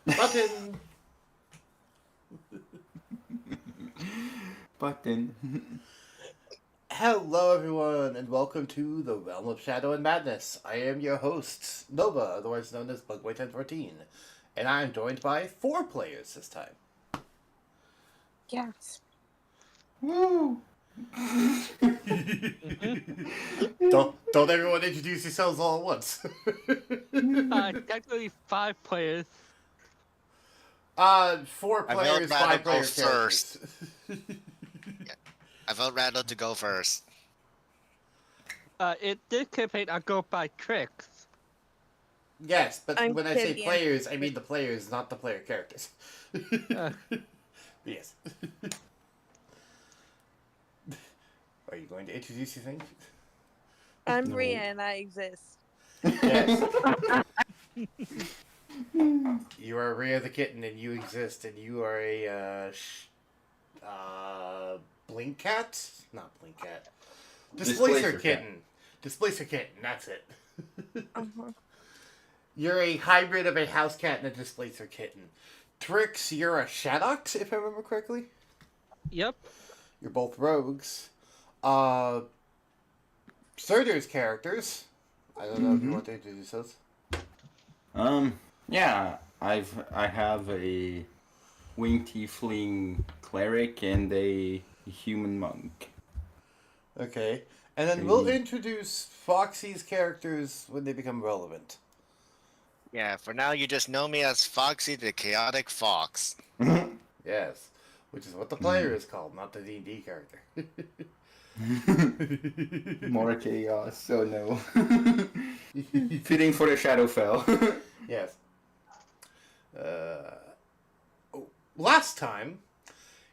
Button. Button. Hello, everyone, and welcome to the Realm of Shadow and Madness. I am your host, Nova, otherwise known as Bugboy1014, and I am joined by 4 players this time. Yes. Woo! Don't everyone introduce yourselves all at once. Technically 5 players. 4 I players, vote Randall 5 player go characters. I vote Randall to go first. In this campaign, I go by tricks. Yes, but I'm when I say Vivian. players, I mean the players, not the player characters. Yes. Are you going to introduce your thing? I'm No. Ria and I exist. Yes. You are Rhea the kitten, and you exist, and you are a blink cat, not blink cat, displacer kitten. Displacer kitten. That's it. Uh-huh. You're a hybrid of a house cat and a displacer kitten. Trix, you're a Shaddox, if I remember correctly. Yep. You're both rogues. Surtur's characters. I don't know if you want to introduce those. Yeah, I have a winged tiefling cleric and a human monk. Okay. And then we'll introduce Foxy's characters when they become relevant. Yeah, for now you just know me as Foxy the Chaotic Fox. Yes. Which is what the player is called, not the D&D character. More chaos, so no. Fitting for the Shadowfell. Yes. Last time,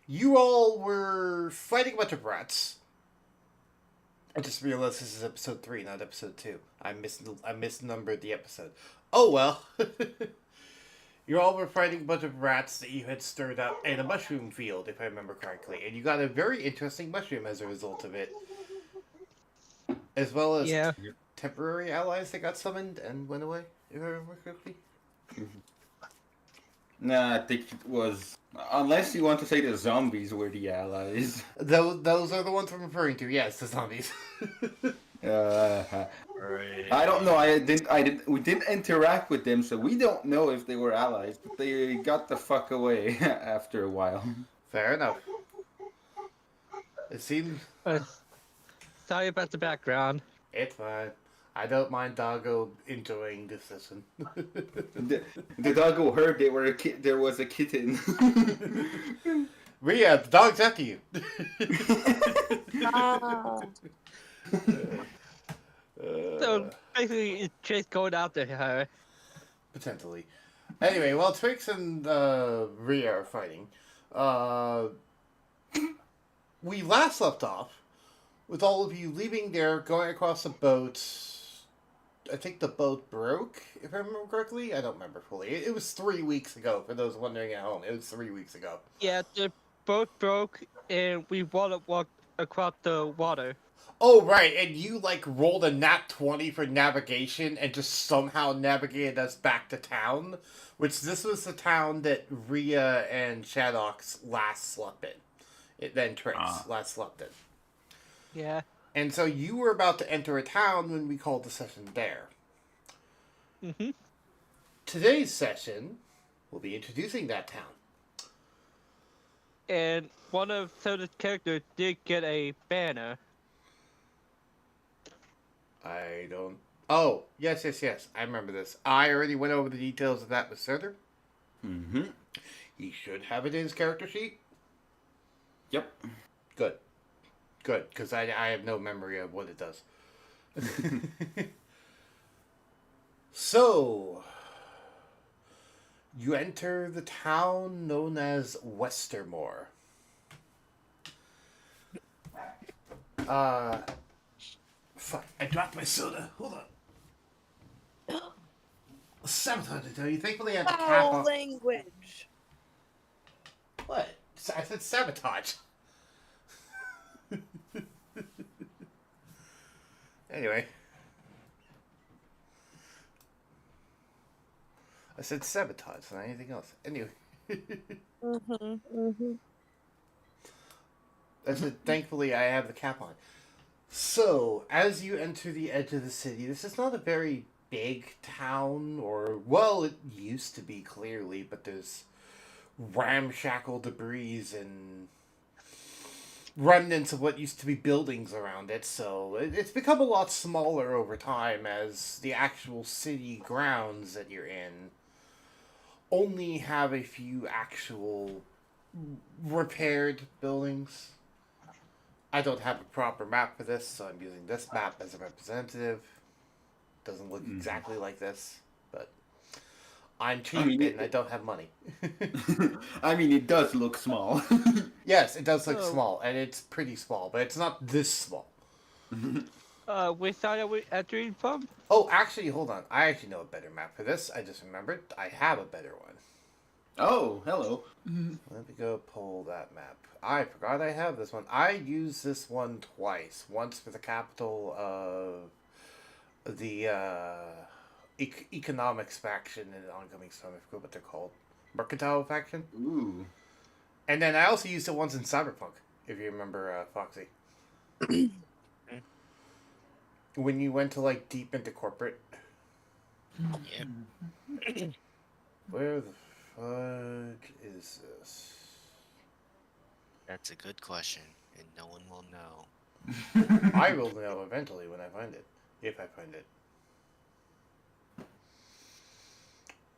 you all were fighting a bunch of rats. I just realized this is episode 3, not episode 2. I misnumbered the episode. Oh well. You all were fighting a bunch of rats that you had stirred up in a mushroom field, if I remember correctly. And you got a very interesting mushroom as a result of it. As well as temporary allies that got summoned and went away, if I remember correctly. Nah, I think it was... Unless you want to say the zombies were the allies. Those are the ones I'm referring to, yes, the zombies. I don't know. We didn't interact with them, so we don't know if they were allies. But they got the fuck away after a while. Fair enough. It seemed... Sorry about the background. It's fine. I don't mind Doggo enjoying this session. The doggo heard there was a kitten. Rhea, the dog's after you. So basically, it's just going after her. Potentially. Anyway, while Twix and Rhea are fighting, we last left off with all of you leaving there, going across a boat. I think the boat broke, if I remember correctly. I don't remember fully. It was 3 weeks ago, for those wondering at home. It was 3 weeks ago. Yeah, the boat broke and we walked across the water. Oh, right, and you, rolled a nat 20 for navigation and just somehow navigated us back to town, which this was the town that Rhea and Shaddox last slept in. It then Trix last slept in. Yeah. And so you were about to enter a town when we called the session there. Mm-hmm. Today's session, we'll be introducing that town. And one of Soda's characters did get a banner. I don't... Oh, yes. I remember this. I already went over the details of that with Surtur. Mm-hmm. He should have it in his character sheet. Yep. Good, because I have no memory of what it does. So, you enter the town known as Westermore. Fuck, I dropped my soda. Hold on. Sabotage, I tell you. Thankfully, I had the cap Foul off. language. What? I said sabotage. Anyway. said sabotage, not anything else. Anyway. I said, thankfully, I have the cap on. So, as you enter the edge of the city, this is not a very big town, or, well, it used to be, clearly, but there's ramshackle debris and remnants of what used to be buildings around it, so it's become a lot smaller over time as the actual city grounds that you're in only have a few actual repaired buildings. I don't have a proper map for this, so I'm using this map as a representative. Doesn't look exactly like this, but I'm cheap and I don't have money. I mean, it does look small. Yes, it does look Oh. small, and it's pretty small, but it's not this small. Which side are we entering from? Oh, actually, hold on. I actually know a better map for this. I just remembered. I have a better one. Oh, hello. Let me go pull that map. I forgot I have this one. I used this one twice. Once for the capital of the economics faction in Oncoming Storm. I forgot what they're called. Mercantile faction. Ooh. And then I also used it once in Cyberpunk, if you remember, Foxy. When you went to, like, deep into corporate. Yep. Where the fuck is this? That's a good question, and no one will know. I will know eventually when I find it. If I find it.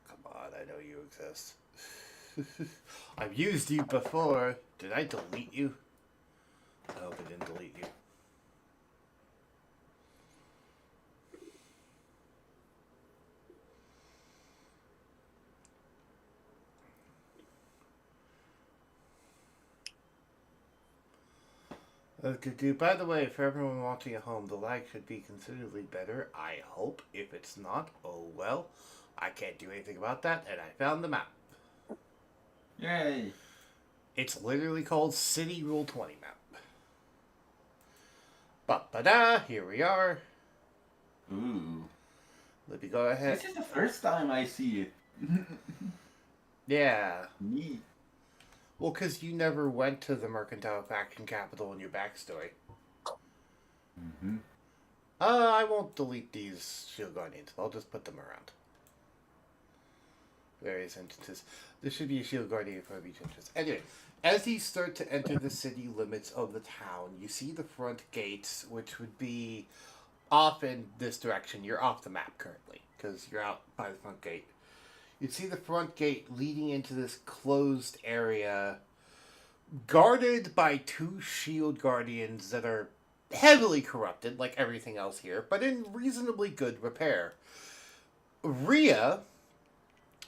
Come on, I know you exist. I've used you before. Did I delete you? I hope I didn't delete you. By the way, for everyone watching at home, the lag should be considerably better. I hope. If it's not, oh well. I can't do anything about that, and I found the map. Yay. It's literally called City Rule 20 map. Ba-ba-da, here we are. Ooh. Let me go ahead. This is the first time I see it. Yeah. Neat. Well, because you never went to the Mercantile Faction capital in your backstory. Mm-hmm. I won't delete these Shield Guardians. I'll just put them around. Various entrances. There should be a Shield Guardian for each entrance. Anyway, as you start to enter the city limits of the town, you see the front gates, which would be off in this direction. You're off the map currently, because you're out by the front gate. You see the front gate leading into this closed area, guarded by two Shield Guardians that are heavily corrupted, like everything else here, but in reasonably good repair. Rhea,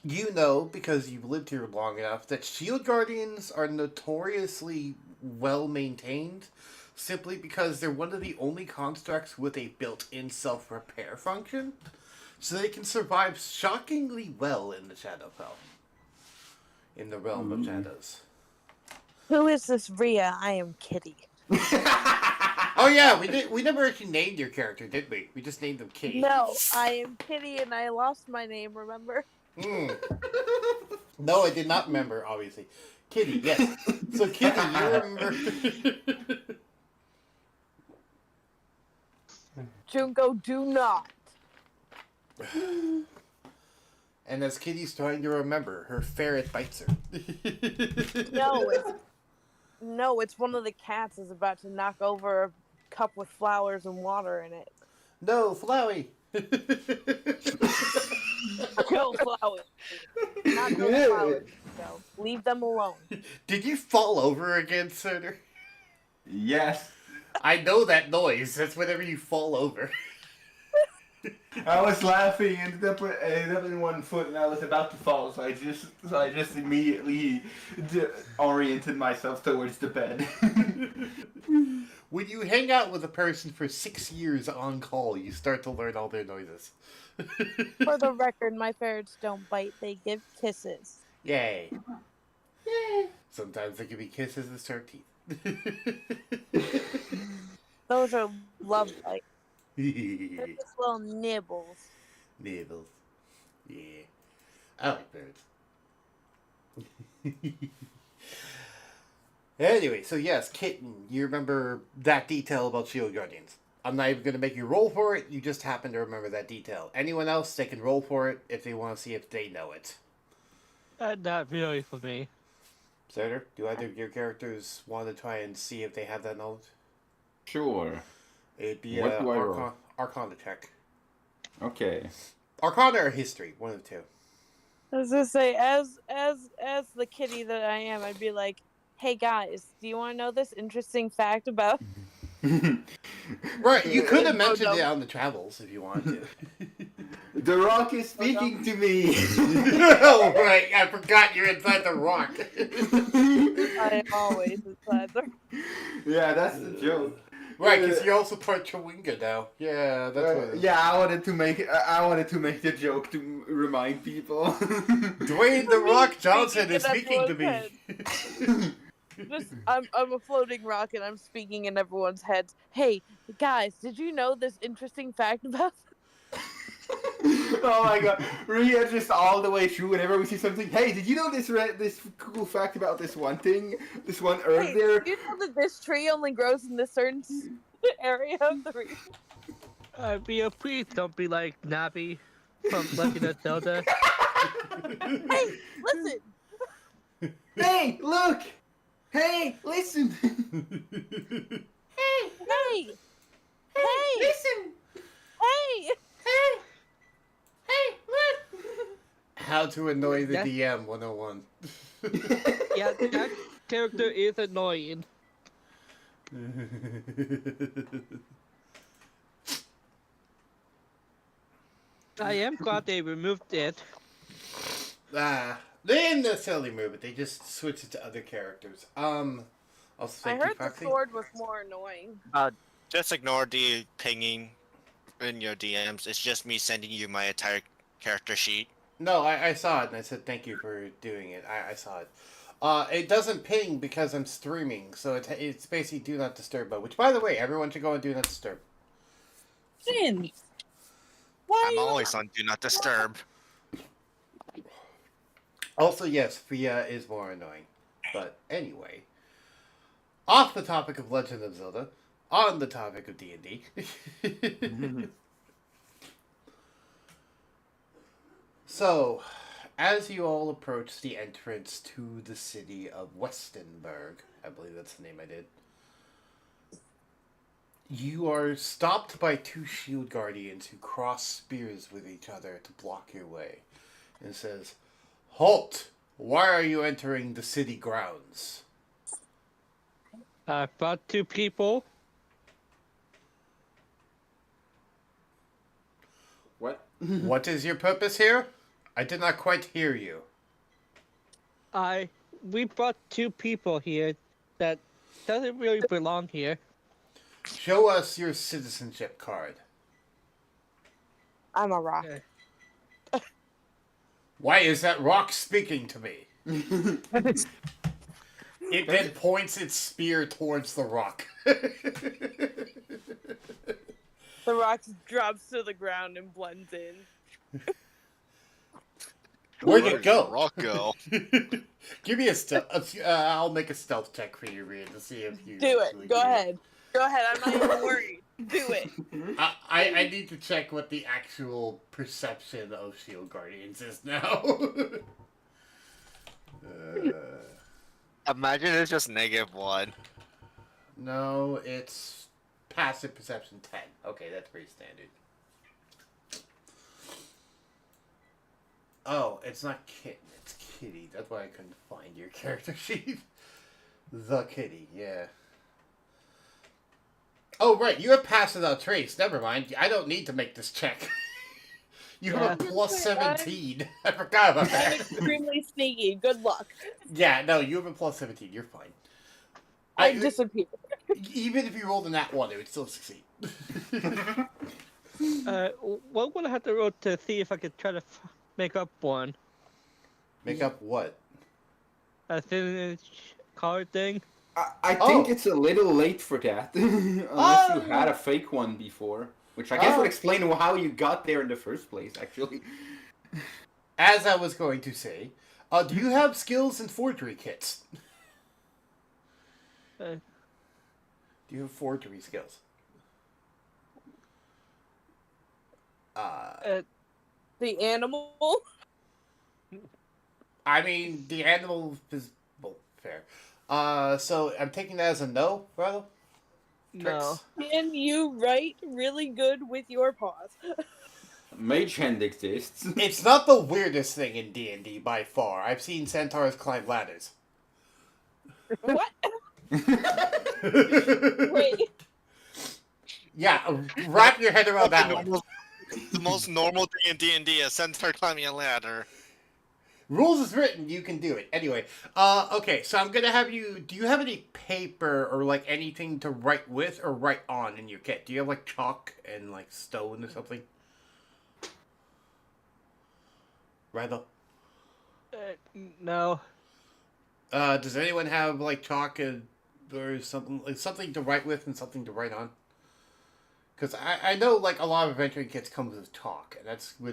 you know, because you've lived here long enough, that Shield Guardians are notoriously well maintained, simply because they're one of the only constructs with a built-in self-repair function, so they can survive shockingly well in the Shadowfell, in the realm of shadows. Who is this Rhea? I am Kitty. Oh yeah, we never actually named your character, did we? We just named them Kitty. No, I am Kitty and I lost my name, remember? No, I did not remember, obviously. Kitty, yes. So Kitty, you remember... Junko, do not. And as Kitty's trying to remember, her ferret bites her. No, it's one of the cats is about to knock over a cup with flowers and water in it. No, Flowey! Go flowers. Not those flowers. No, leave them alone. Did you fall over again, Surtur? Yes. I know that noise. That's whenever you fall over. I was laughing, ended up in one foot, and I was about to fall, so I just immediately oriented myself towards the bed. When you hang out with a person for 6 years on call, you start to learn all their noises. For the record, my ferrets don't bite, they give kisses. Yay. Yay. Sometimes they can be kisses and start teeth. Those are love bites. They're just little nibbles. Nibbles. Yeah. I like birds. Anyway, so yes, Kitten, you remember that detail about Shield Guardians. I'm not even going to make you roll for it, you just happen to remember that detail. Anyone else, they can roll for it if they want to see if they know it. Not really for me. Zerder, do either of your characters want to try and see if they have that knowledge? Sure. It'd be What do I roll? Arcana check. Okay. Arcana or history, one of the two. I was gonna say, as the kitty that I am, I'd be like, "Hey guys, do you want to know this interesting fact about?" Right, you could have mentioned no. it on the travels if you wanted to. The Rock is speaking to me. Oh, right, I forgot you're inside the rock. I am always inside the. Yeah, that's the joke. Right, because you're also part Chewinga now. Yeah, that's what it is. Yeah, I wanted to make the joke to remind people. Dwayne The Rock Johnson is speaking to me. Just, I'm a floating rock and I'm speaking in everyone's heads. Hey guys, did you know this interesting fact about? Oh my god, we are just all the way through whenever we see something. Hey, did you know this cool fact about this one thing? This one herb Hey, there? did you know that this tree only grows in this certain area of the region? Please don't be like Navi from Legend of Zelda. Hey, listen. Hey, look! Hey, listen! Hey, listen! hey. Hey, look! How to annoy the Yeah. DM 101. Yeah, that character is annoying. I am glad they removed it. They didn't necessarily move it, they just switched it to other characters. Also, I thank you, heard the Foxy. sword was more annoying. Just ignore the pinging in your DMs. It's just me sending you my entire character sheet. No, I saw it and I said thank you for doing it. I saw it. It doesn't ping because I'm streaming, so it's basically do not disturb mode. Which, by the way, everyone should go and do not disturb. Finn, why I'm you- always on Do Not Disturb. Also, yes, Fia is more annoying. But anyway, off the topic of Legend of Zelda, on the topic of D&D. So, as you all approach the entrance to the city of Westenberg, I believe that's the name I did, you are stopped by two shield guardians who cross spears with each other to block your way. And it says, "Halt! Why are you entering the city grounds?" I brought two people. What? What is your purpose here? I did not quite hear you. We brought two people here that doesn't really belong here. Show us your citizenship card. I'm a rock. Okay. Why is that rock speaking to me? It then points its spear towards the rock. The rock drops to the ground and blends in. Where'd Where it did go? the rock go? Give me a stealth. I'll make a stealth check for you, Rhea, to see if you. Do actually it. Go do ahead. Go ahead. I'm not even worried. Do it. I need to check what the actual perception of Shield Guardians is now. Imagine it's just -1. No, it's passive perception 10. Okay, that's pretty standard. Oh, it's not Kitten, it's Kitty. That's why I couldn't find your character sheet. The Kitty, yeah. Oh, right, you have passed without trace. Never mind. I don't need to make this check. You have a Yeah. plus 17. I forgot about I'm that. extremely sneaky. Good luck. Yeah, no, you have a plus 17. You're fine. I disappear. Even if you rolled a nat 1, it would still succeed. What would I have to roll to see if I could try to make up one? Make up what? A thin card thing? I think Oh. it's a little late for that. Unless you Oh. had a fake one before. Which I guess Oh. would explain how you got there in the first place, actually. as I was going to say, do you have skills in forgery kits? Uh, Do you have forgery skills? The animal. I mean, the animal is well, fair. So I'm taking that as a no, brother. no. Can you write really good with your paws? Mage hand exists. It's not the weirdest thing in D&D by far. I've seen centaurs climb ladders. What? Wait. Yeah, wrap your head around that one. The most normal thing in D&D is centaur climbing a ladder. Rules is written, you can do it. Anyway, okay, so I'm gonna have you. Do you have any paper or like anything to write with or write on in your kit? Do you have like chalk and like stone or something? Rather. No. Does anyone have like chalk or something like something to write with and something to write on? Because I know like a lot of adventuring kits come with chalk, and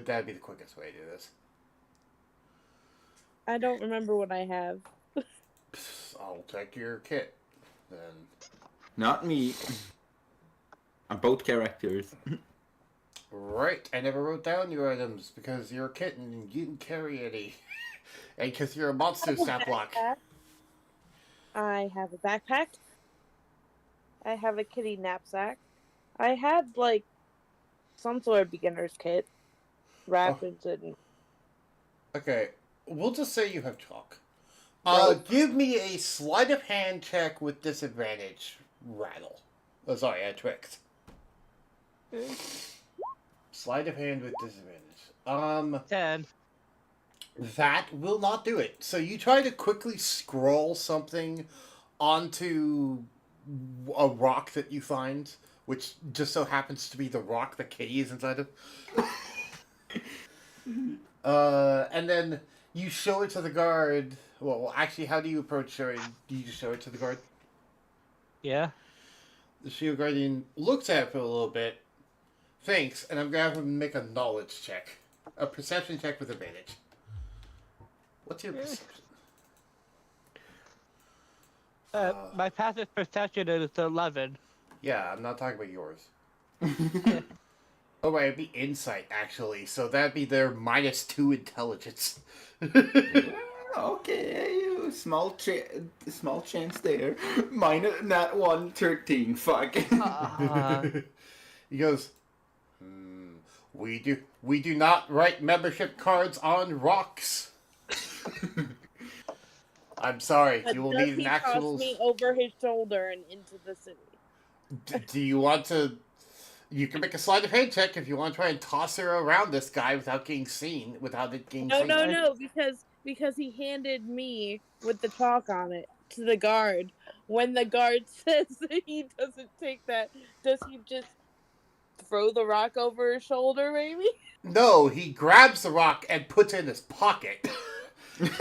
that'd be the quickest way to do this. I don't remember what I have. I'll check your kit then. Not me. I'm both characters. Right, I never wrote down your items because you're a kitten and you didn't carry any. And because you're a monster stat block. I have a backpack. I have a kitty knapsack. I had like some sort of beginner's kit. Rapids and Okay, we'll just say you have chalk. Well- Give me a sleight of hand check with disadvantage, Rattle. Oh, sorry, I tricked. Sleight of hand with disadvantage. 10. That will not do it. So you try to quickly scroll something onto a rock that you find, which just so happens to be the rock the kitty is inside of. And then you show it to the guard. Well, actually, how do you approach showing? Do you just show it to the guard? Yeah. The shield guardian looks at it for a little bit, thinks, and I'm going to have him make a knowledge check. A perception check with advantage. What's your perception? My passive perception is 11. Yeah, I'm not talking about yours. Oh, wait, it'd be insight, actually. So that'd be their -2 intelligence. Okay, small chance there. Minus not 1, 13. Fuck. He goes, we do not write membership cards on rocks. I'm sorry, but you will does need an he actual... toss me over his shoulder and into the city? Do you want to... You can make a sleight of hand check if you want to try and toss her around this guy without getting seen, without it getting seen. No, because he handed me with the chalk on it to the guard. When the guard says that he doesn't take that, does he just throw the rock over his shoulder, maybe? No, he grabs the rock and puts it in his pocket.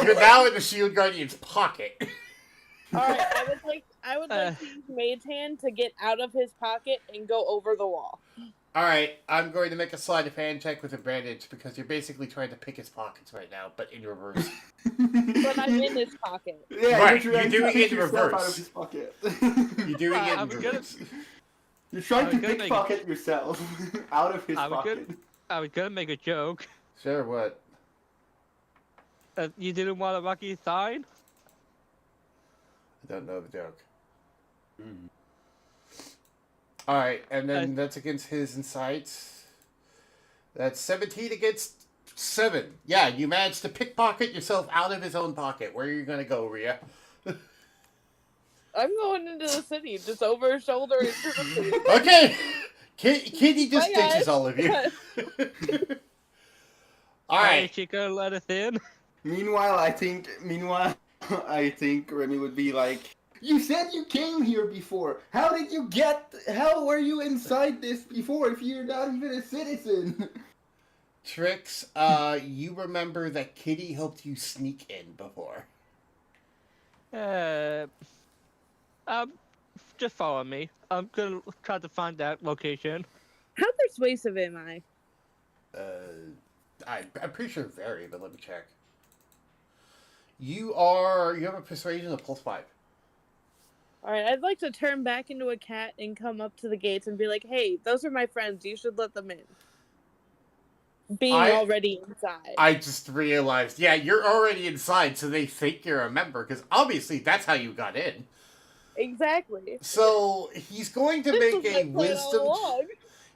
You're now in the shield guardian's pocket. Alright, I would like to use Maid's Hand to get out of his pocket and go over the wall. Alright, I'm going to make a sleight of hand check with advantage because you're basically trying to pick his pockets right now, but in reverse. But I'm in his pocket. Yeah, Right, you're you're doing it in yourself reverse. Out of his pocket. You're doing it in I'm gonna- reverse. You're trying to I'm gonna make- pickpocket yourself out of his I was pocket. I was gonna make a joke. Sure, what? You didn't want a lucky sign? I don't know the joke. Alright, and then that's against his insights. That's 17 against 7. Yeah, you managed to pickpocket yourself out of his own pocket. Where are you gonna go, Rhea? I'm going into the city, just over his shoulder into the city. Okay! Kitty just Bye, guys. ditches all of you. Is Alright. she gonna let us in? Meanwhile, I think Remy would be like, "You said you came here before. How were you inside this before if you're not even a citizen?" Trix, you remember that Kitty helped you sneak in before. Just follow me. I'm gonna try to find that location. How persuasive am I? I'm pretty sure vary, but let me check. You have a persuasion of +5. All right, I'd like to turn back into a cat and come up to the gates and be like, "Hey, those are my friends. You should let them in." Being already inside. I just realized, yeah, you're already inside, so they think you're a member, because obviously that's how you got in. Exactly. So he's going to This make was a my plan all wisdom. along.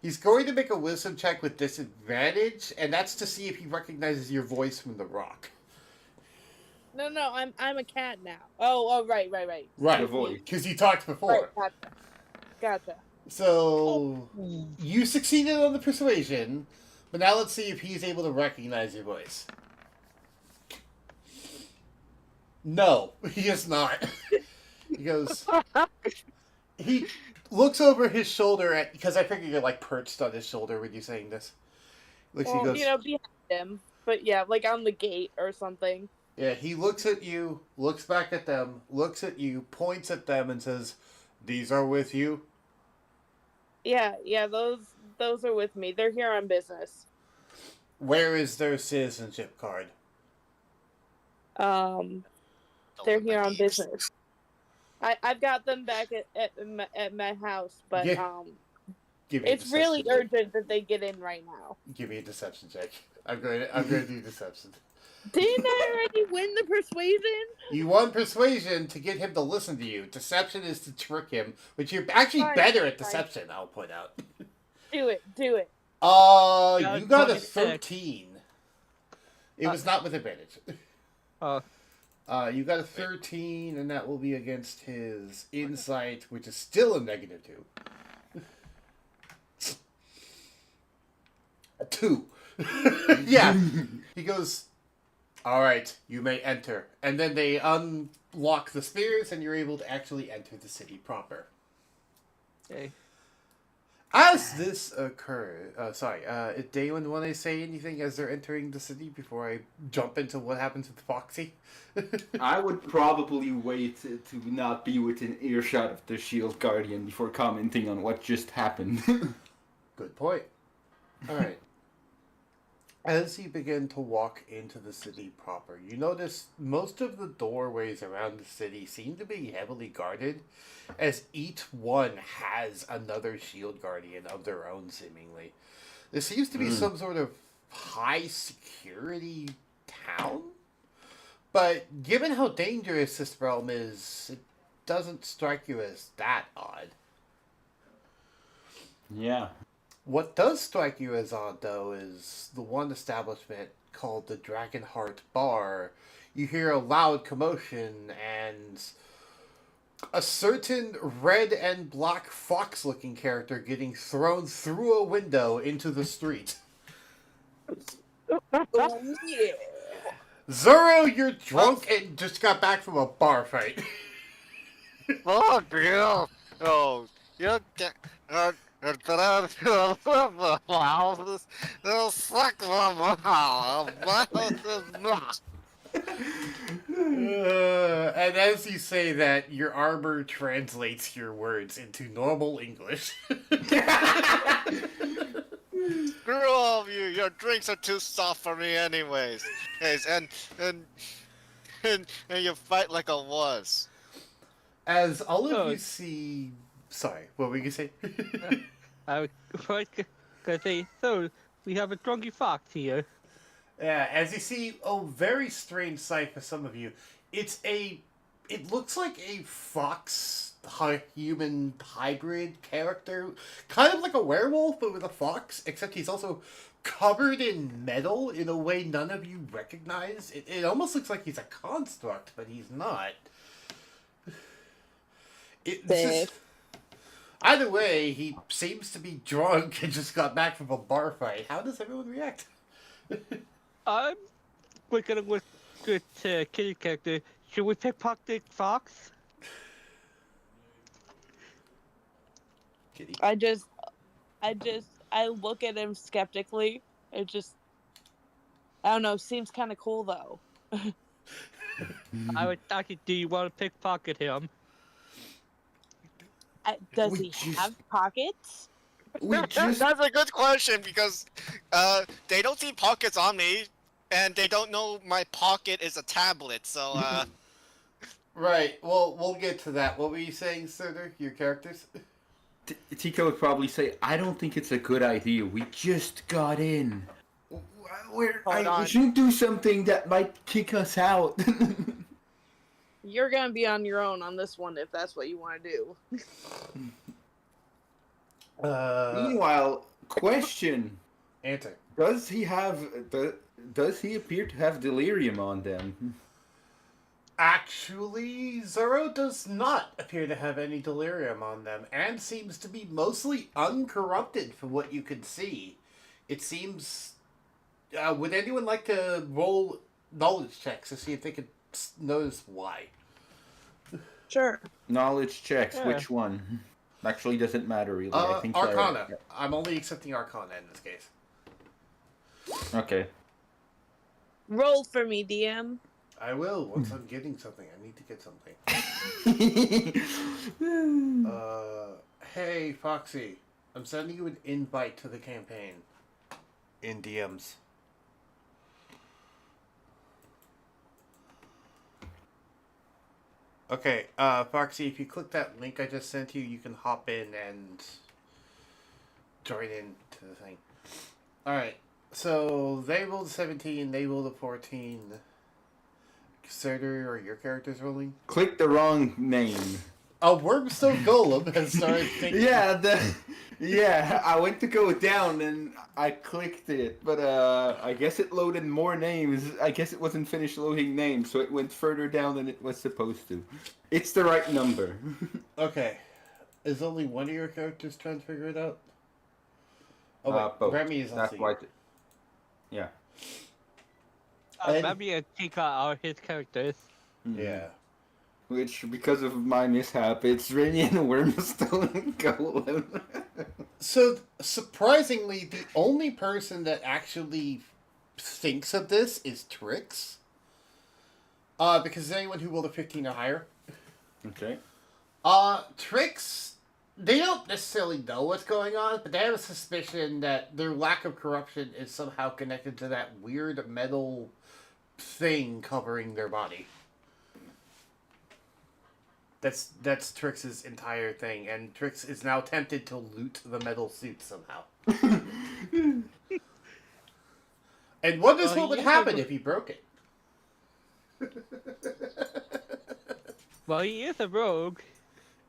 He's going to make a wisdom check with disadvantage, and that's to see if he recognizes your voice from the rock. No, I'm a cat now. Oh, right. Right, Your voice. because you talked before. Right, gotcha. So you succeeded on the persuasion, but now let's see if he's able to recognize your voice. No, he is not. He goes. He looks over his shoulder at, because I figure you're like perched on his shoulder when you're saying this. Looks, Well, he goes, behind him, but yeah, like on the gate or something. yeah, he looks at you, looks back at them, looks at you, points at them, and says, "These are with you?" Yeah, those are with me. They're here on business. Where is their citizenship card? They're here on business. I've got them back at my house, but Yeah. Give me a it's really deception check. urgent that they get in right now. Give me a deception check. I'm going to do deception. Didn't I already win the persuasion? You won persuasion to get him to listen to you. Deception is to trick him, which you're actually Fine, better at fine. deception, I'll point out. Do it. You got a 26. 13. It was not with advantage. Oh, You got a 13, and that will be against his insight, which is still a -2. A 2. Yeah. He goes, "All right, you may enter." And then they unlock the spears, and you're able to actually enter the city proper. okay. As this occurs, did anyone want to say anything as they're entering the city before I jump into what happens with Foxy? I would probably wait to not be within earshot of the Shield Guardian before commenting on what just happened. Good point. Alright. As you begin to walk into the city proper, you notice most of the doorways around the city seem to be heavily guarded, as each one has another shield guardian of their own, seemingly. There seems to be some sort of high security town, but given how dangerous this realm is, it doesn't strike you as that odd. Yeah. What does strike you as odd, though, is the one establishment called the Dragonheart Bar. You hear a loud commotion, and a certain red and black fox-looking character getting thrown through a window into the street. Oh, yeah. Zoro, you're drunk and just got back from a bar fight. Oh, girl. Oh, you get. And as you say that, your armor translates your words into normal English. Screw all of you! Your drinks are too soft for me, anyways. Guys, and you fight like a wuss. As all of Oh. you see... Sorry, what were you going to say? I was gonna say, so we have a drunky fox here. Yeah, as you see, a very strange sight for some of you. It looks like a fox human hybrid character, kind of like a werewolf, but with a fox, except he's also covered in metal in a way none of you recognize. It almost looks like he's a construct, but he's not. Either way, he seems to be drunk and just got back from a bar fight. How does everyone react? I'm gonna look good kitty character. Should we pickpocket fox? Kitty. I look at him skeptically. I don't know, seems kind of cool though. I would ask you, do you want to pickpocket him? Does Would he you- have pockets? We just That's a good question because they don't see pockets on me, and they don't know my pocket is a tablet. So Right. Well, we'll get to that. What were you saying, Surtur? Your characters? Tico would probably say, "I don't think it's a good idea. We just got in. We on. shouldn't do something that might kick us out." You're gonna be on your own on this one if that's what you want to do. Meanwhile, question: Answer. Does he appear to have delirium on them? Actually, Zoro does not appear to have any delirium on them, and seems to be mostly uncorrupted from what you can see. It seems... would anyone like to roll knowledge checks to see if they could notice why? Sure. Knowledge checks. Yeah. Which one? Actually, doesn't matter really. I think Arcana. I'm only accepting Arcana in this case. Okay. Roll for me, DM. I will, once I'm getting something. I need to get something. Hey, Foxy. I'm sending you an invite to the campaign. In DMs. Okay, Foxy, if you click that link I just sent you, you can hop in and join in to the thing. Alright, so they rolled a 17, they rolled a 14. Surtur, or your character's rolling? Click the wrong name. A Wormstone Golem has started thinking... Yeah, I went to go down and I clicked it, but I guess it loaded more names. I guess it wasn't finished loading names, so it went further down than it was supposed to. It's the right number. Okay. Is only one of your characters trying to figure it out? Oh, wait. Both. Remy is That's also why. you. Yeah. And- Maybe and Tika are his characters. Mhm. Yeah. Which, because of my mishap, it's Rennie and Wormstone Golem. So, surprisingly, the only person that actually thinks of this is Trix. Because anyone who rolled a 15 or higher. Okay. Trix, they don't necessarily know what's going on, but they have a suspicion that their lack of corruption is somehow connected to that weird metal thing covering their body. That's Trix's entire thing, and Trix is now tempted to loot the metal suit somehow. And what is what would happen if he broke it? Well, he is a rogue.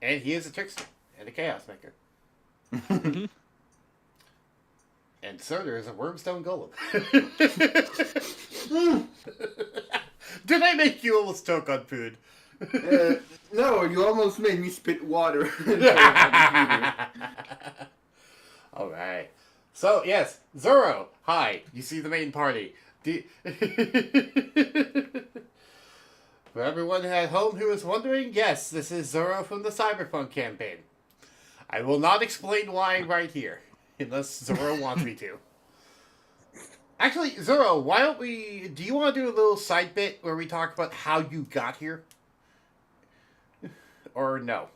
And he is a trickster and a chaos maker. And Surtur is a Wormstone Golem. Did I make you almost choke on food? No, you almost made me spit water. Alright. So, yes, Zoro, hi. You see the main party. For everyone at home who is wondering, yes, this is Zoro from the Cyberpunk campaign. I will not explain why right here, unless Zoro wants me to. Actually, Zoro, why don't we... Do you want to do a little side bit where we talk about how you got here? Or no?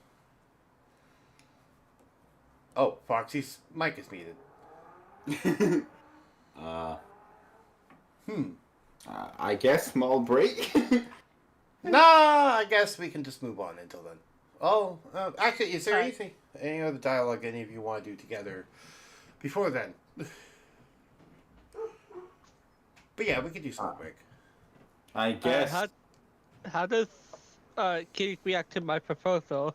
Oh, Foxy's mic is muted. I guess small break. Nah, I guess we can just move on until then. Oh, actually, is there any other dialogue any of you want to do together before then? But yeah, we could do small break. I guess. How does Kitty react to my proposal?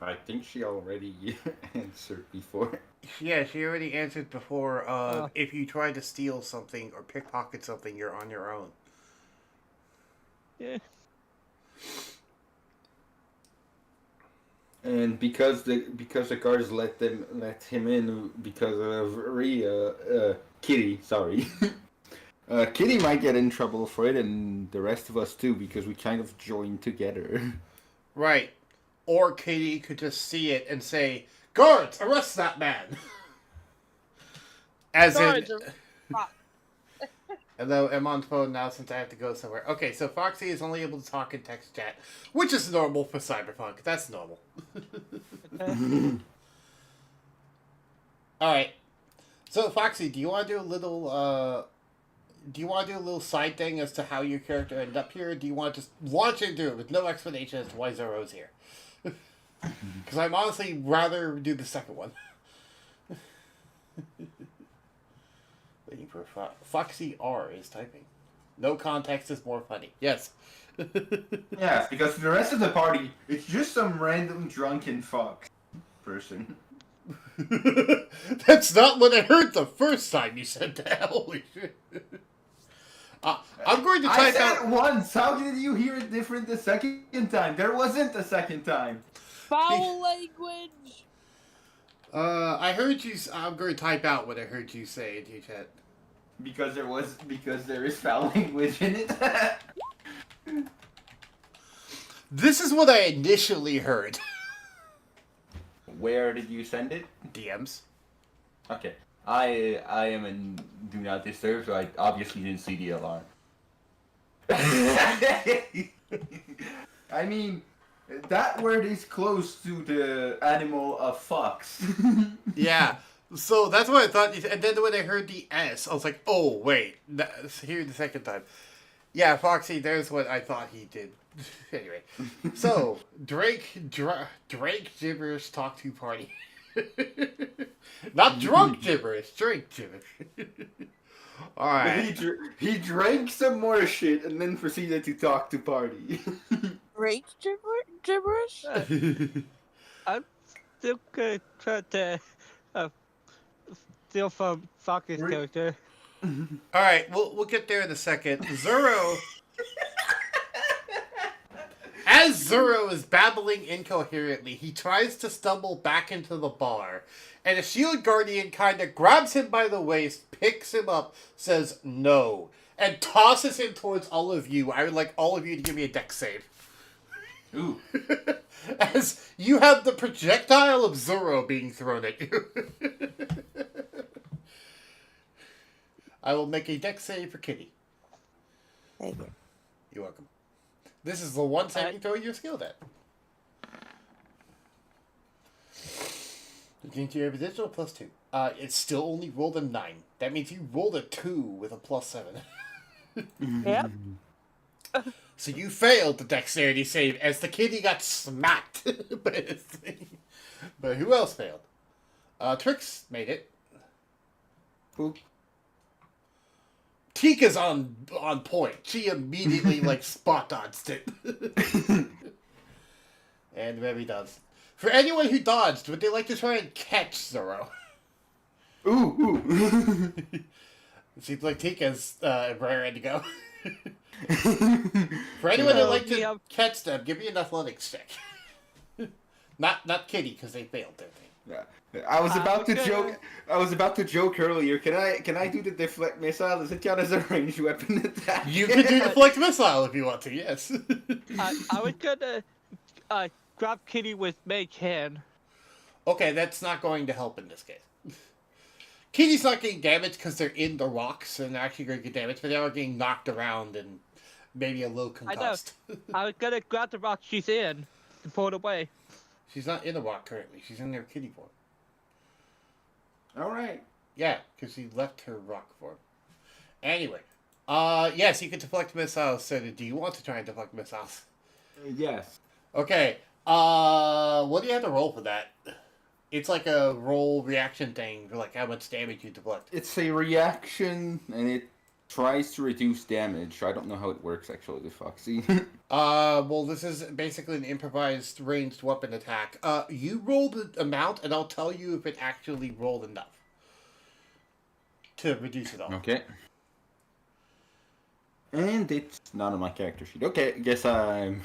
I think she already answered before. Yeah, she already answered before. If you try to steal something or pickpocket something, you're on your own. Yeah. And because the guards let him in because of Kitty, sorry. Kitty might get in trouble for it, and the rest of us too, because we kind of joined together. Right. Or Katie could just see it and say, "Guards, arrest that man!" As Guards, in... Although I'm on phone now since I have to go somewhere. Okay, so Foxy is only able to talk in text chat, which is normal for Cyberpunk. That's normal. Alright. So, Foxy, do you want to do a little, do you want to do a little side thing as to how your character ended up here? Or do you want to just launch into it with no explanation as to why Zoro's here? Because I'm honestly rather do the second one. Waiting for Foxy R is typing. No context is more funny. Yes. Yeah, because the rest of the party, it's just some random drunken fox person. That's not what I heard the first time you said that. Holy shit. I'm going to I type said out. it once. How did you hear it different the second time? There wasn't a second time. Foul language. I heard you. I'm going to type out what I heard you say into chat. Because there is foul language in it. This is what I initially heard. Where did you send it? DMs. Okay. I am in Do Not Disturb, so I obviously didn't see the alarm. I mean, that word is close to the animal of fox. Yeah. So that's what I thought. And then when I heard the S, I was like, oh, wait. Here the second time. Yeah, Foxy, there's what I thought he did. Anyway. So, Drake gibberish talk to party. Not drunk gibberish, Drake gibberish. Alright. He drank some more shit and then proceeded to talk to party. Drake gibberish? I'm still gonna try to steal from Fox's character. Alright, we'll get there in a second. Zoro. As Zoro is babbling incoherently, he tries to stumble back into the bar, and a shield guardian kind of grabs him by the waist, picks him up, says no, and tosses him towards all of you. I would like all of you to give me a dex save. Ooh. As you have the projectile of Zoro being thrown at you. I will make a dex save for Kitty. Thank you. You're welcome. This is the one saving throw you're skilled at. Against your additional +2. It's still only rolled a 9. That means you rolled a 2 with a +7. Yep. So you failed the dexterity save as the kitty got smacked by this thing. But who else failed? Trix made it. Who? Tika's on point. She immediately spot dodged it. And Remy does. For anyone who dodged, would they like to try and catch Zoro? Ooh. It seems like Tika's raring to go. For anyone who'd like to catch them, give me an athletics check. Not Kitty, because they failed their thing. Yeah. I was about to joke. I was about to joke earlier. Can I do the deflect missile? Does it count as a ranged weapon attack? You can do deflect missile if you want to. Yes. I was gonna grab Kitty with Mage Hand. Okay, that's not going to help in this case. Kitty's not getting damaged because they're in the rocks and they're actually going to get damaged, but they are getting knocked around and maybe a little concussed. I was gonna grab the rock she's in and pull it away. She's not in the rock currently. She's in their kitty form. All right. Yeah, because she left her rock form. Anyway, yes, you can deflect missiles. So, do you want to try and deflect missiles? Yes. Okay. What do you have to roll for that? It's like a roll reaction thing for how much damage you deflect. It's a reaction, and it tries to reduce damage. I don't know how it works actually with Foxy. Well, this is basically an improvised ranged weapon attack. You roll the amount, and I'll tell you if it actually rolled enough to reduce it all. Okay. And it's not on my character sheet. Okay, guess I'm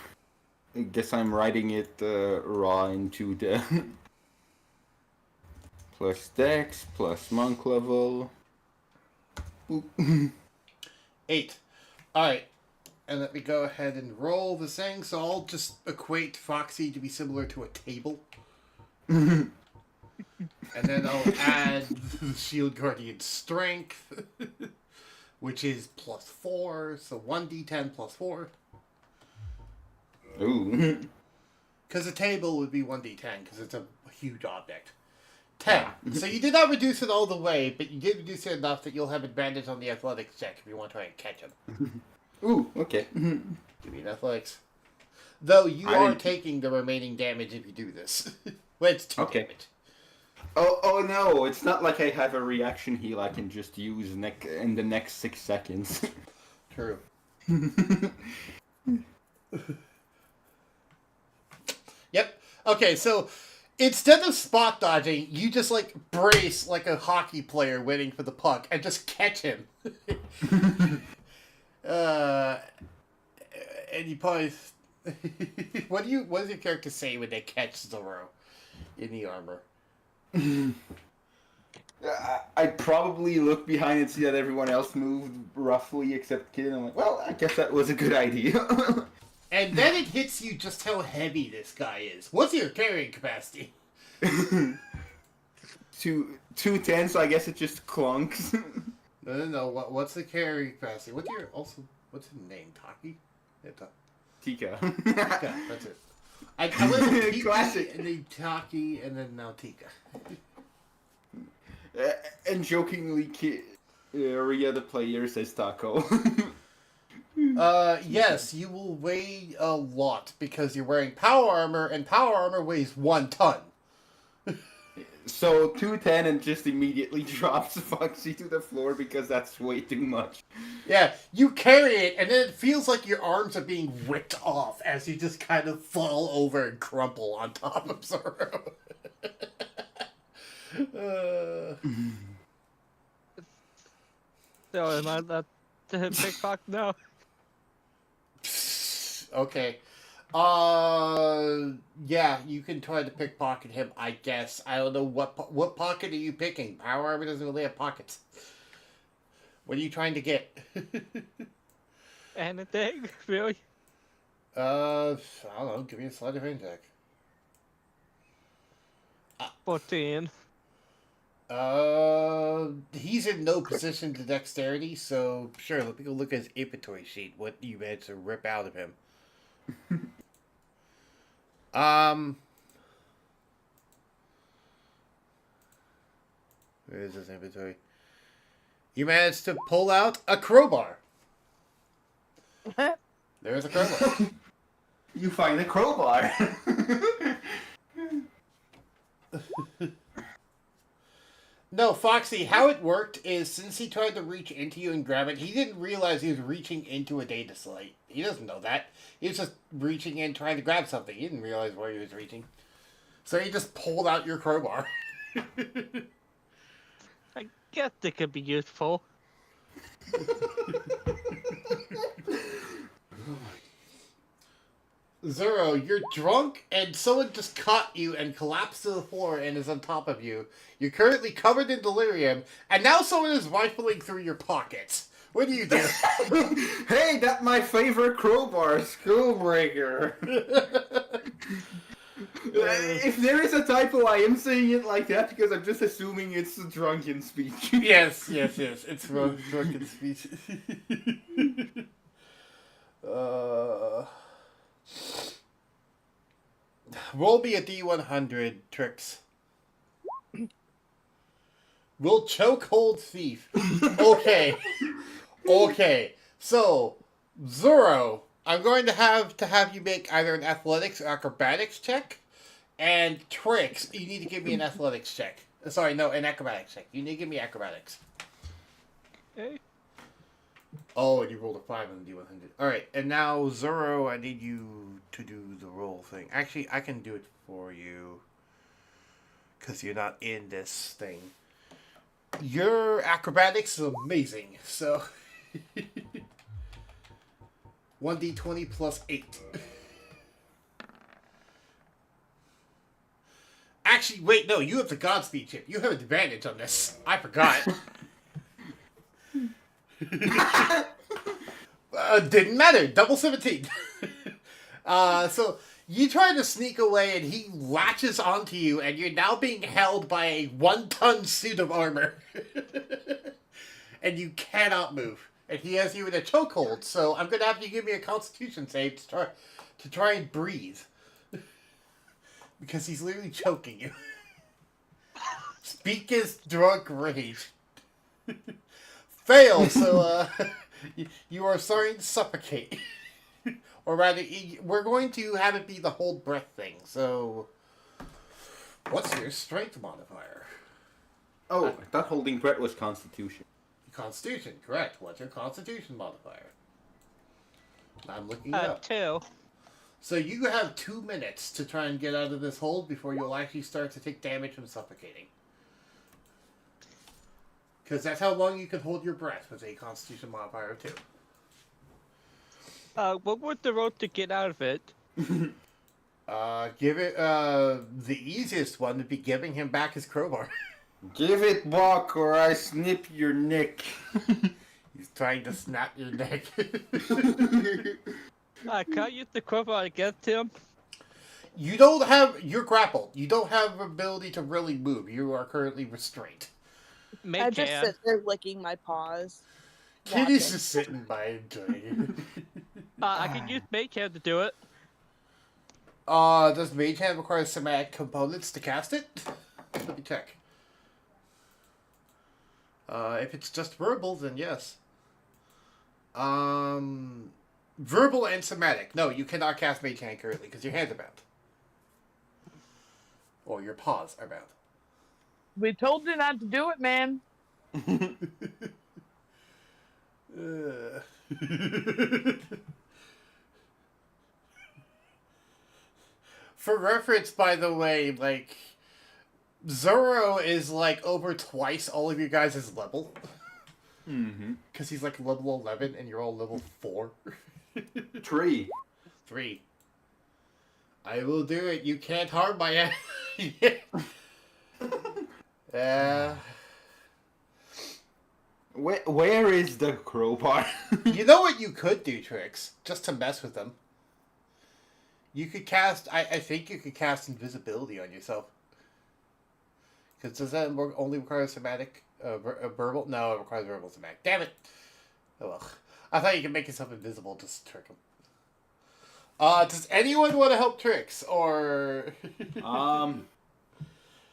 writing it raw into the plus dex plus monk level. 8. Alright. And let me go ahead and roll this thing. So I'll just equate Foxy to be similar to a table. And then I'll add the Shield Guardian Strength, which is +4. So 1d10 plus 4. Ooh. Because a table would be 1d10 because it's a huge object. 10. So you did not reduce it all the way, but you did reduce it enough that you'll have advantage on the athletics check if you want to try and catch him. Ooh, okay. Give me an athletics. Though you I are didn't- taking the remaining damage if you do this. Well, it's 2 Okay. damage. Oh no, it's not like I have a reaction heal I can just use in the next 6 seconds. True. Yep. Okay, so instead of spot dodging, you just like brace like a hockey player waiting for the puck and just catch him. And you probably what does your character say when they catch Zoro in the armor? I'd probably look behind and see that everyone else moved roughly except Kid, and I'm like, well, I guess that was a good idea. And then it hits you just how heavy this guy is. What's your carrying capacity? 210, so I guess it just clunks. No. What's the carrying capacity? What's his name? Taki? Yeah, Tika. Tika, that's it. I went with Tiki, Classic. and then Taki, and then now Tika. And jokingly, Ria the player says Taco. Yes, you will weigh a lot because you're wearing power armor, and power armor weighs 1 ton. So 210 and just immediately drops Foxy to the floor because that's way too much. Yeah, you carry it, and then it feels like your arms are being whipped off as you just kind of fall over and crumple on top of Zoro. So am I not to pickpocket now? Okay. Yeah, you can try to pickpocket him, I guess. I don't know what pocket are you picking? Power armor doesn't really have pockets. What are you trying to get? Anything, really? I don't know. Give me a sleight of hand check. 14. He's in no position to dexterity, so sure, let me go look at his inventory sheet, what you managed to rip out of him. Where is his inventory? You managed to pull out a crowbar. There's a crowbar. You find a crowbar. No, Foxy, how it worked is since he tried to reach into you and grab it, he didn't realize he was reaching into a data slate. He doesn't know that. He was just reaching in trying to grab something. He didn't realize where he was reaching. So he just pulled out your crowbar. I guess it could be useful. Zoro, you're drunk and someone just caught you and collapsed to the floor and is on top of you. You're currently covered in delirium, and now someone is rifling through your pockets. What do you do? Hey, that's my favorite crowbar, Skullbreaker. If there is a typo, I am saying it like that because I'm just assuming it's a drunken speech. Yes. It's drunken speech. Roll me a D100, Tricks. Will chokehold thief. Okay. So, Zoro, I'm going to have you make either an athletics or acrobatics check. And Tricks, you need to give me an athletics check. Sorry, no, an acrobatics check. You need to give me acrobatics. Okay. Oh, and you rolled a 5 on the D100. Alright, and now, Zoro, I need you to do the roll thing. Actually, I can do it for you. Because you're not in this thing. Your acrobatics is amazing, so... 1d20 plus 8. Actually, wait, no, you have the Godspeed chip. You have advantage on this. I forgot. Didn't matter. Double 17. So you try to sneak away, and he latches onto you, and you're now being held by a 1-ton suit of armor, and you cannot move. And he has you in a chokehold. So I'm gonna have you give me a Constitution save to try and breathe, because he's literally choking you. Speak his drunk rage. Fail, so you are starting to suffocate. Or rather, we're going to have it be the hold breath thing, so... What's your strength modifier? Oh, I thought holding breath was Constitution. Constitution, correct. What's your Constitution modifier? I'm looking it up. 2. So you have 2 minutes to try and get out of this hold before you'll actually start to take damage from suffocating. Because that's how long you can hold your breath with a Constitution modifier of 2. What would the road to get out of it? Give it, the easiest one would be giving him back his crowbar. Give it back or I snip your neck. He's trying to snap your neck. Can I use the crowbar against him? You're grappled. You don't have ability to really move. You are currently restrained. Mage I just hand. sit there licking my paws. Kitty's watching. just sitting by enjoying it. I can use mage hand to do it. Does Mage Hand require somatic components to cast it? Let me check. If it's just verbal, then yes. Verbal and somatic. No, you cannot cast Mage Hand currently because your hands are bound. Or your paws are bound. We told you not to do it, man. For reference, by the way, like, Zoro is like over twice all of you guys' level. Mm-hmm. Because he's like level 11 and you're all level 4. 3. 3. I will do it. You can't harm my ass. Where is the crowbar? You know what you could do, Trix? Just to mess with them. You could cast... I think you could cast invisibility on yourself. Because does that only require somatic... verbal? No, it requires verbal somatic. Damn it! Oh well. I thought you could make yourself invisible just to trick them. Does anyone want to help Trix? Or...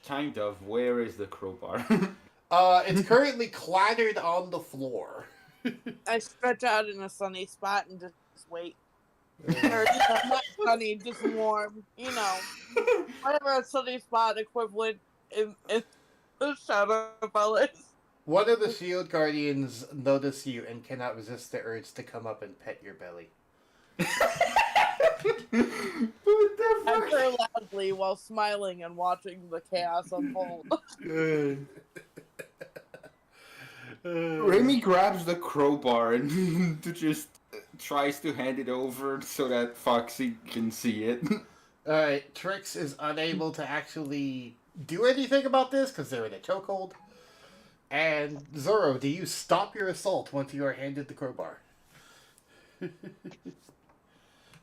Kind of. Where is the crowbar? It's currently clattered on the floor. I stretch out in a sunny spot and just wait. Or not sunny, just warm. You know, whatever a sunny spot equivalent in the Shadow Palace. One of the shield guardians notice you and cannot resist the urge to come up and pet your belly. What the I fuck? purr loudly while smiling and watching the chaos unfold. Remy grabs the crowbar and just tries to hand it over so that Foxy can see it. Alright, Trix is unable to actually do anything about this because they're in a chokehold. And Zoro, do you stop your assault once you are handed the crowbar?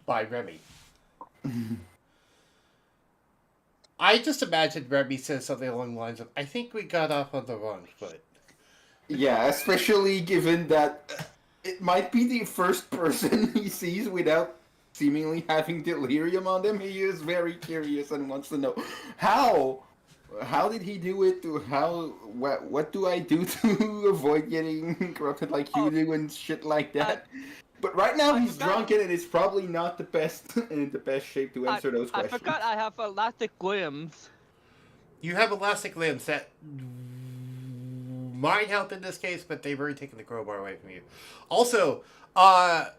By Remy. I just imagined Remy says something along the lines of, I think we got off on the wrong foot. Yeah, especially given that it might be the first person he sees without seemingly having delirium on them. He is very curious and wants to know how did he do it? What do I do to avoid getting corrupted like you do and shit like that? But right now he's drunken and it's probably not the best in the best shape to answer those I questions. forgot I have elastic limbs. You have elastic limbs that might help in this case, but they've already taken the crowbar away from you. Also,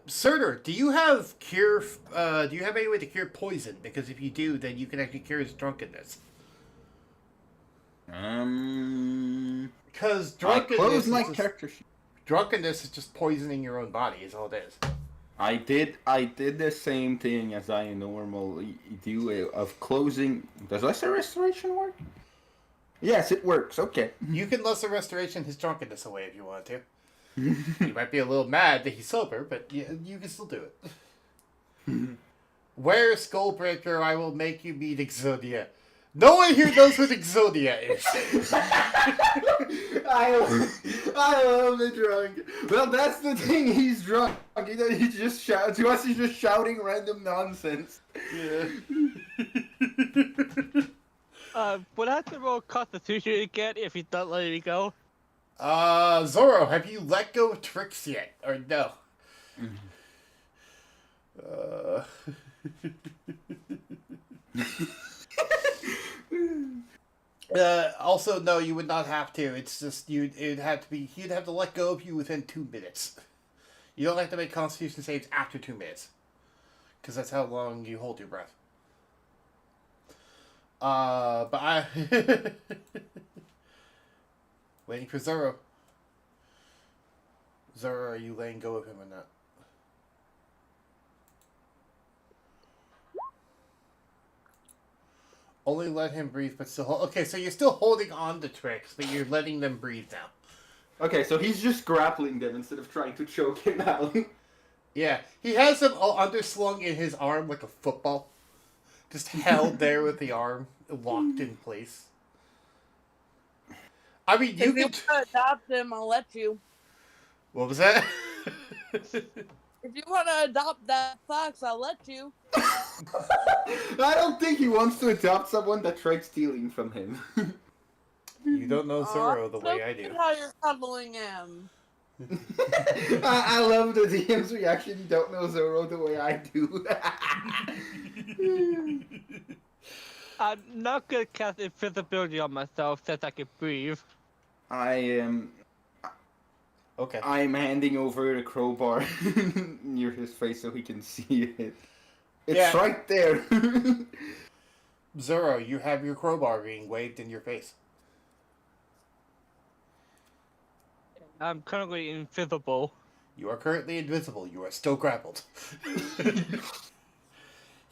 Surtur, do you have any way to cure poison? Because if you do, then you can actually cure his drunkenness. Because Close my character sheet. drunkenness is just poisoning your own body, is all it is. I did the same thing as I normally do of closing. Does lesser restoration work? Yes, it works. Okay. You can lesser restoration his drunkenness away if you want to. You might be a little mad that he's sober, but you can still do it. Where Skullbreaker, I will make you meet Exodia. No one here knows what Exodia is. I love the drunk. Well, that's the thing. He's drunk. He just shouts. To us, he's just shouting random nonsense. Yeah. Would I have to roll Constitution again if he's not letting me go? Zoro, have you let go of Trix yet? Or no? Also, no, you would not have to. It's just he'd have to let go of you within 2 minutes. You don't have to make Constitution saves after 2 minutes, because that's how long you hold your breath. But I waiting for Zoro. Zoro, are you letting go of him or not? Only let him breathe, but still hold. Okay, so you're still holding on to Trix, but you're letting them breathe now. Okay, so he's just grappling them instead of trying to choke him out. Yeah, he has them all underslung in his arm like a football. Just held there with the arm locked in place. I mean, you If you could... want to adopt him, I'll let you. What was that? If you want to adopt that fox, I'll let you. I don't think he wants to adopt someone that tried stealing from him. You don't know Zoro the Aw, way I look do. at how you're cuddling him. I love the DM's reaction. You don't know Zoro the way I do. I'm not gonna cast invisibility on myself since I can breathe. I'm Okay. handing over the crowbar near his face so he can see it. It's Yeah. right there. Zoro, you have your crowbar being waved in your face. I'm currently invisible. You are currently invisible. You are still grappled.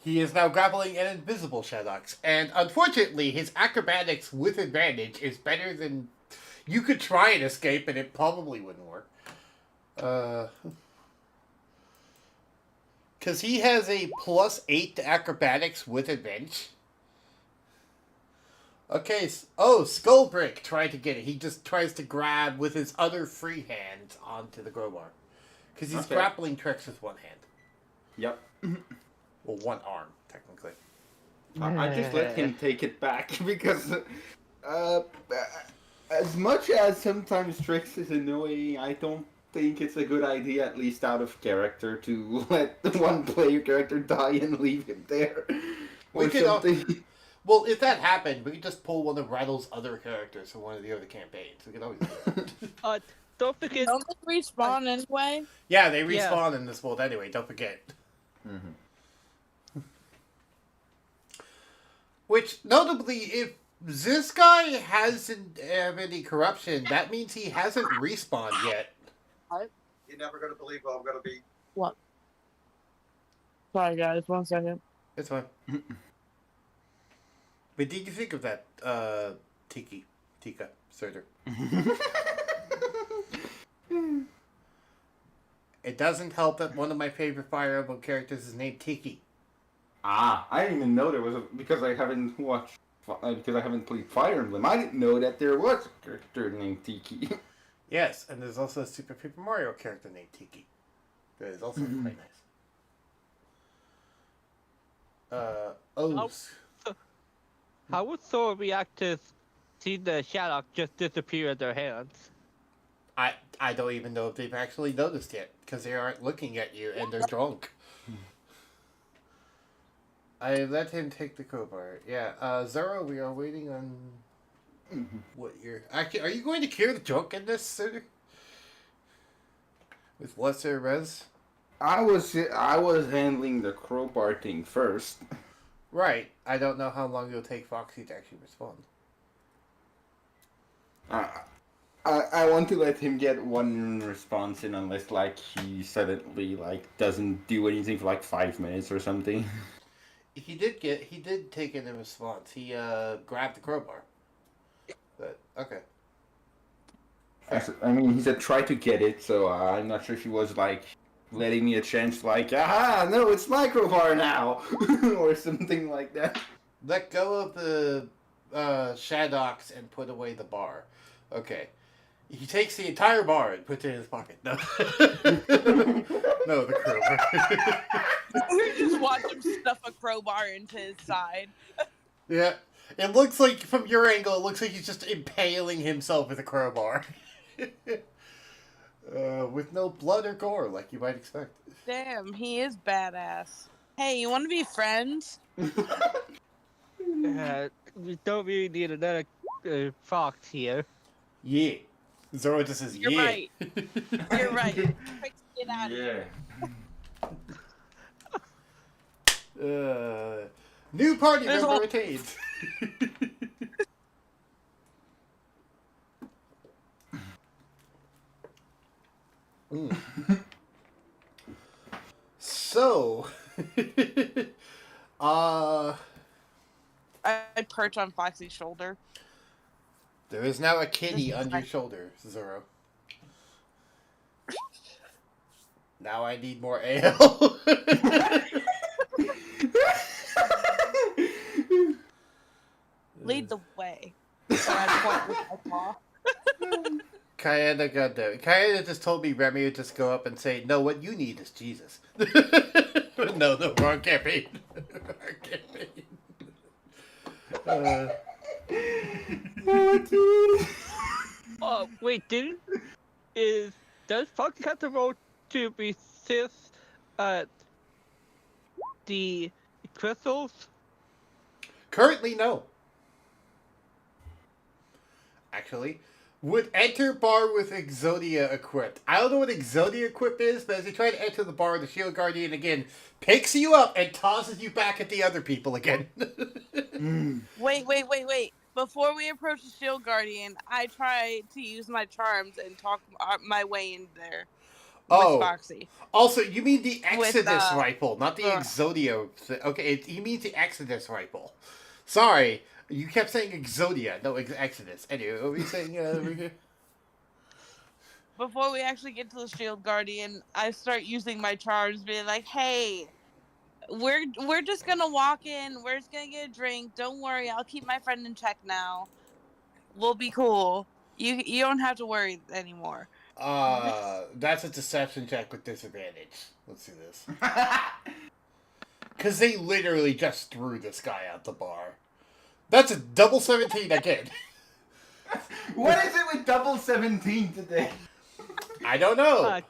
He is now grappling an invisible Shadox, and unfortunately, his acrobatics with advantage is better than... You could try and escape, and it probably wouldn't work. Because he has a +8 to acrobatics with advantage. Okay, Skullbrick tried to get it. He just tries to grab with his other free hand onto the crowbar. Because he's Okay. grappling Trix with one hand. Yep. Well, one arm, technically. I just let him take it back because, as much as sometimes Trix is annoying, I don't think it's a good idea, at least out of character, to let the one player character die and leave him there. We Or could al- something. Well, if that happened, we could just pull one of Rattle's other characters from one of the other campaigns. We could always do that. Don't forget. Don't they respawn anyway? Yeah, they Yeah. respawn in this world anyway, don't forget. Mhm. Which, notably, if this guy hasn't have any corruption, that means he hasn't respawned yet. You're never going to believe what I'm going to be. What? Sorry, guys. 1 second. It's fine. But did you think of that, Tika, Surtur? It doesn't help that one of my favorite Fire Emblem characters is named Tiki. Ah, I didn't even know there was a, because I haven't watched, because I haven't played Fire Emblem. I didn't know that there was a character named Tiki. Yes, and there's also a Super Paper Mario character named Tiki. That is also quite nice. O's. How would Thor react to see the Shadow just disappear in their hands? I don't even know if they've actually noticed yet, because they aren't looking at you and they're drunk. I let him take the crowbar. Yeah, Zoro, we are waiting on what you're... Actually, are you going to cure the drunk in this, sir? With lesser res? I was handling the crowbar thing first. Right. I don't know how long it'll take Foxy to actually respond. I want to let him get one response in, unless like he suddenly like doesn't do anything for like 5 minutes or something. He did take it in response. He grabbed the crowbar. But okay. I mean, he said try to get it, so I'm not sure if he was like letting me a chance, like, aha, no, it's my crowbar now, or something like that. Let go of the Shadox and put away the bar. Okay. He takes the entire bar and puts it in his pocket. No. No, the crowbar. We just watch him stuff a crowbar into his side. Yeah. It looks like, from your angle, it looks like he's just impaling himself with a crowbar. With no blood or gore, like you might expect. Damn, he is badass. Hey, you want to be friends? We don't really need another fox here. Yeah. Zoro just says, You're yeah. right. You're right. Quick, get out of here. New party There's member all- retained. Mm. So, I perch on Foxy's shoulder. there is now a kitty on your shoulder, Zoro. Now I need more ale. Lead the way. And I point with my paw. Kayana got there. Kayana just told me Remy would just go up and say, "No, what you need is Jesus." No, wrong campaign. Wrong campaign. Wait, does Fox have the role to resist the crystals? Currently, no. Actually, would enter bar with Exodia equipped. I don't know what Exodia equipped is, but as you try to enter the bar, the Shield Guardian again picks you up and tosses you back at the other people again. Wait. Before we approach the Shield Guardian, I try to use my charms and talk my way in there with Foxy. Also, you mean the With, Exodus rifle, not the Exodia. Okay, you mean the Exodus rifle. Sorry, you kept saying Exodia. No, Exodus. Anyway, what were you saying? Before we actually get to the Shield Guardian, I start using my charms, being like, "Hey, we're just gonna walk in. We're just gonna get a drink. Don't worry, I'll keep my friend in check now. We'll be cool. You don't have to worry anymore." That's a deception check with disadvantage. Let's do this. Because they literally just threw this guy out the bar. That's a double 17 again. What is it with double 17 today? I don't know.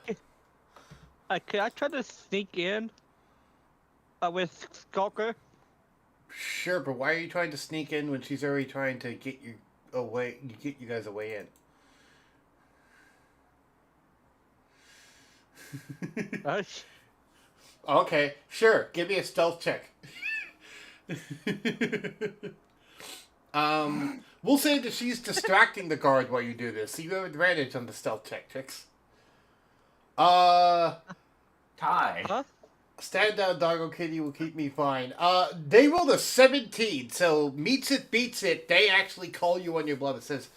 Can I try to sneak in with Skulker? Sure, but why are you trying to sneak in when she's already trying to get you guys away in? Okay, sure. Give me a stealth check. We'll say that she's distracting the guard while you do this, so you have advantage on the stealth check, chicks. Tie. Huh? Stand down, Doggo Kitty will keep me fine. They rolled a 17, so meets it, beats it. They actually call you on your bluff. It says,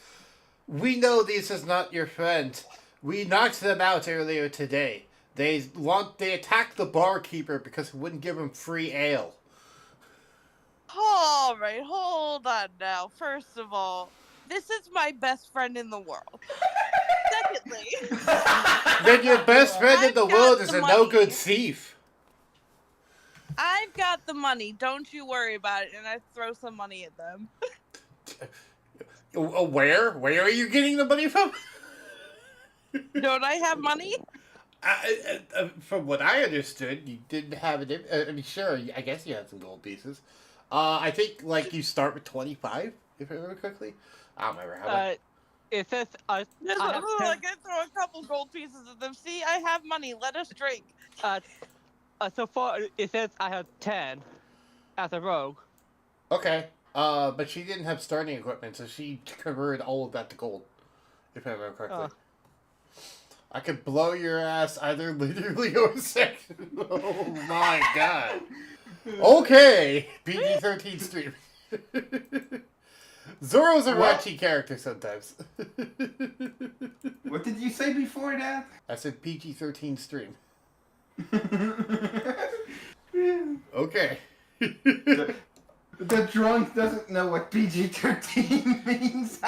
"We know this is not your friend. We knocked them out earlier today. They attacked the barkeeper because he wouldn't give him free ale." All right, hold on now. First of all, this is my best friend in the world. Secondly, Then your best friend in I've the got world the is a money. no-good thief. I've got the money. Don't you worry about it. And I throw some money at them. Where? Where are you getting the money from? Don't I have money? From what I understood, you didn't have it. I mean, sure, I guess you had some gold pieces. I think, like, you start with 25, if I remember correctly. I don't remember how It says I have 10, Like I throw a couple gold pieces at them. See, I have money. Let us drink. so far it says I have 10 as a rogue. Okay. But she didn't have starting equipment, so she converted all of that to gold, if I remember correctly. I could blow your ass either literally or sexually. Oh my god. Okay, PG-13 stream. Zoro's a raunchy character sometimes. What did you say before that? I said PG-13 stream. Okay. The drunk doesn't know what PG-13 means.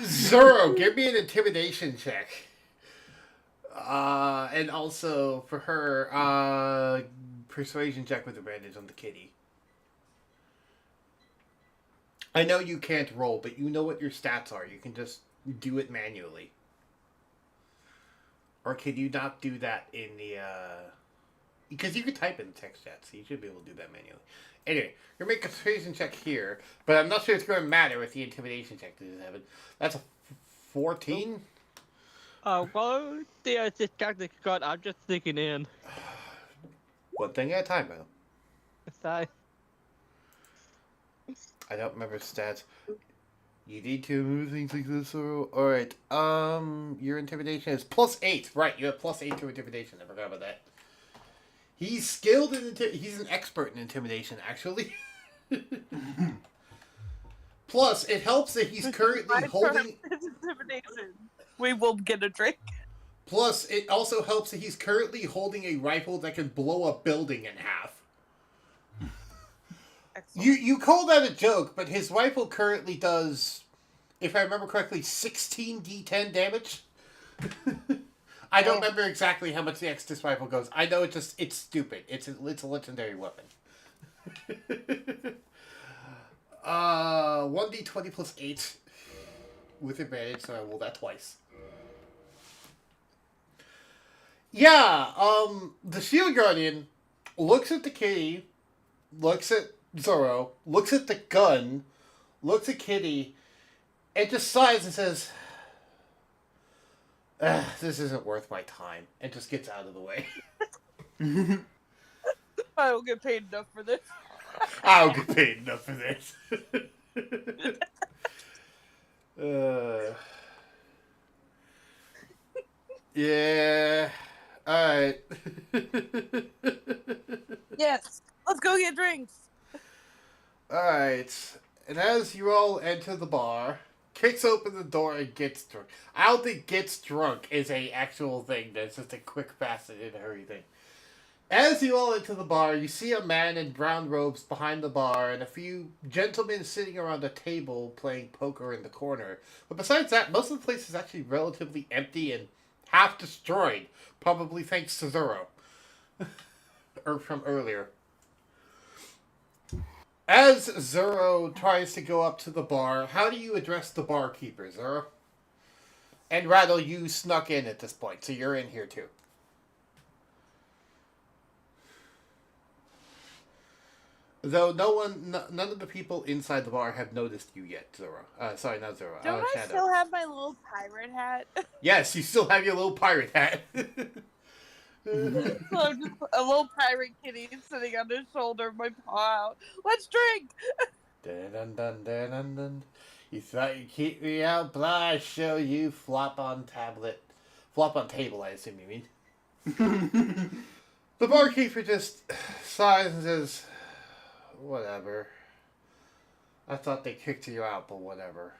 Zoro, give me an intimidation check. And also for her, persuasion check with advantage on the kitty. I know you can't roll, but you know what your stats are. You can just do it manually. Or can you not do that in the, because you could type in the text chat, so you should be able to do that manually. Anyway, you're making a persuasion check here, but I'm not sure it's going to matter with the intimidation check that you have. That's a 14? Well, this character got, I'm just thinking in. One thing at a time, though. I don't remember stats. You need to move things like this, or... Alright, your intimidation is +8. Right, you have +8 to intimidation. I forgot about that. He's skilled in he's an expert in intimidation, actually. Plus, it helps that he's currently holding... Intimidation. We will get a drink. Plus, it also helps that he's currently holding a rifle that can blow a building in half. You call that a joke, but his rifle currently does, if I remember correctly, 16 D10 damage. I don't remember exactly how much the Exodus rifle goes. I know it's stupid. It's a legendary weapon. 1d20 plus 8 with advantage, so I roll that twice. Yeah, the Shield Guardian looks at the kitty, looks at Zoro, looks at the gun, looks at Kitty, and just sighs and says, this isn't worth my time, and just gets out of the way. I don't get paid enough for this. I don't get paid enough for this. Yeah. Alright. Yes. Let's go get drinks. Alright. And as you all enter the bar, kicks open the door and gets drunk. I don't think gets drunk is a actual thing. That's just a quick, fast, and hurry thing. As you all enter the bar, you see a man in brown robes behind the bar and a few gentlemen sitting around a table playing poker in the corner. But besides that, most of the place is actually relatively empty and half destroyed. Probably thanks to Zoro. Or from earlier. As Zoro tries to go up to the bar, how do you address the barkeeper, Zoro? And Rattle, you snuck in at this point, so you're in here too. Though none of the people inside the bar have noticed you yet, Zoro. Sorry, not Zoro. Don't I Shadow. still have my little pirate hat? Yes, you still have your little pirate hat. So just a little pirate kitty sitting on his shoulder, my paw out. Let's drink! Dun, dun, dun, dun, dun, dun. You thought you'd keep me out, but I show you flop on table, I assume you mean. The barkeeper just sighs and says, whatever. I thought they kicked you out, but whatever.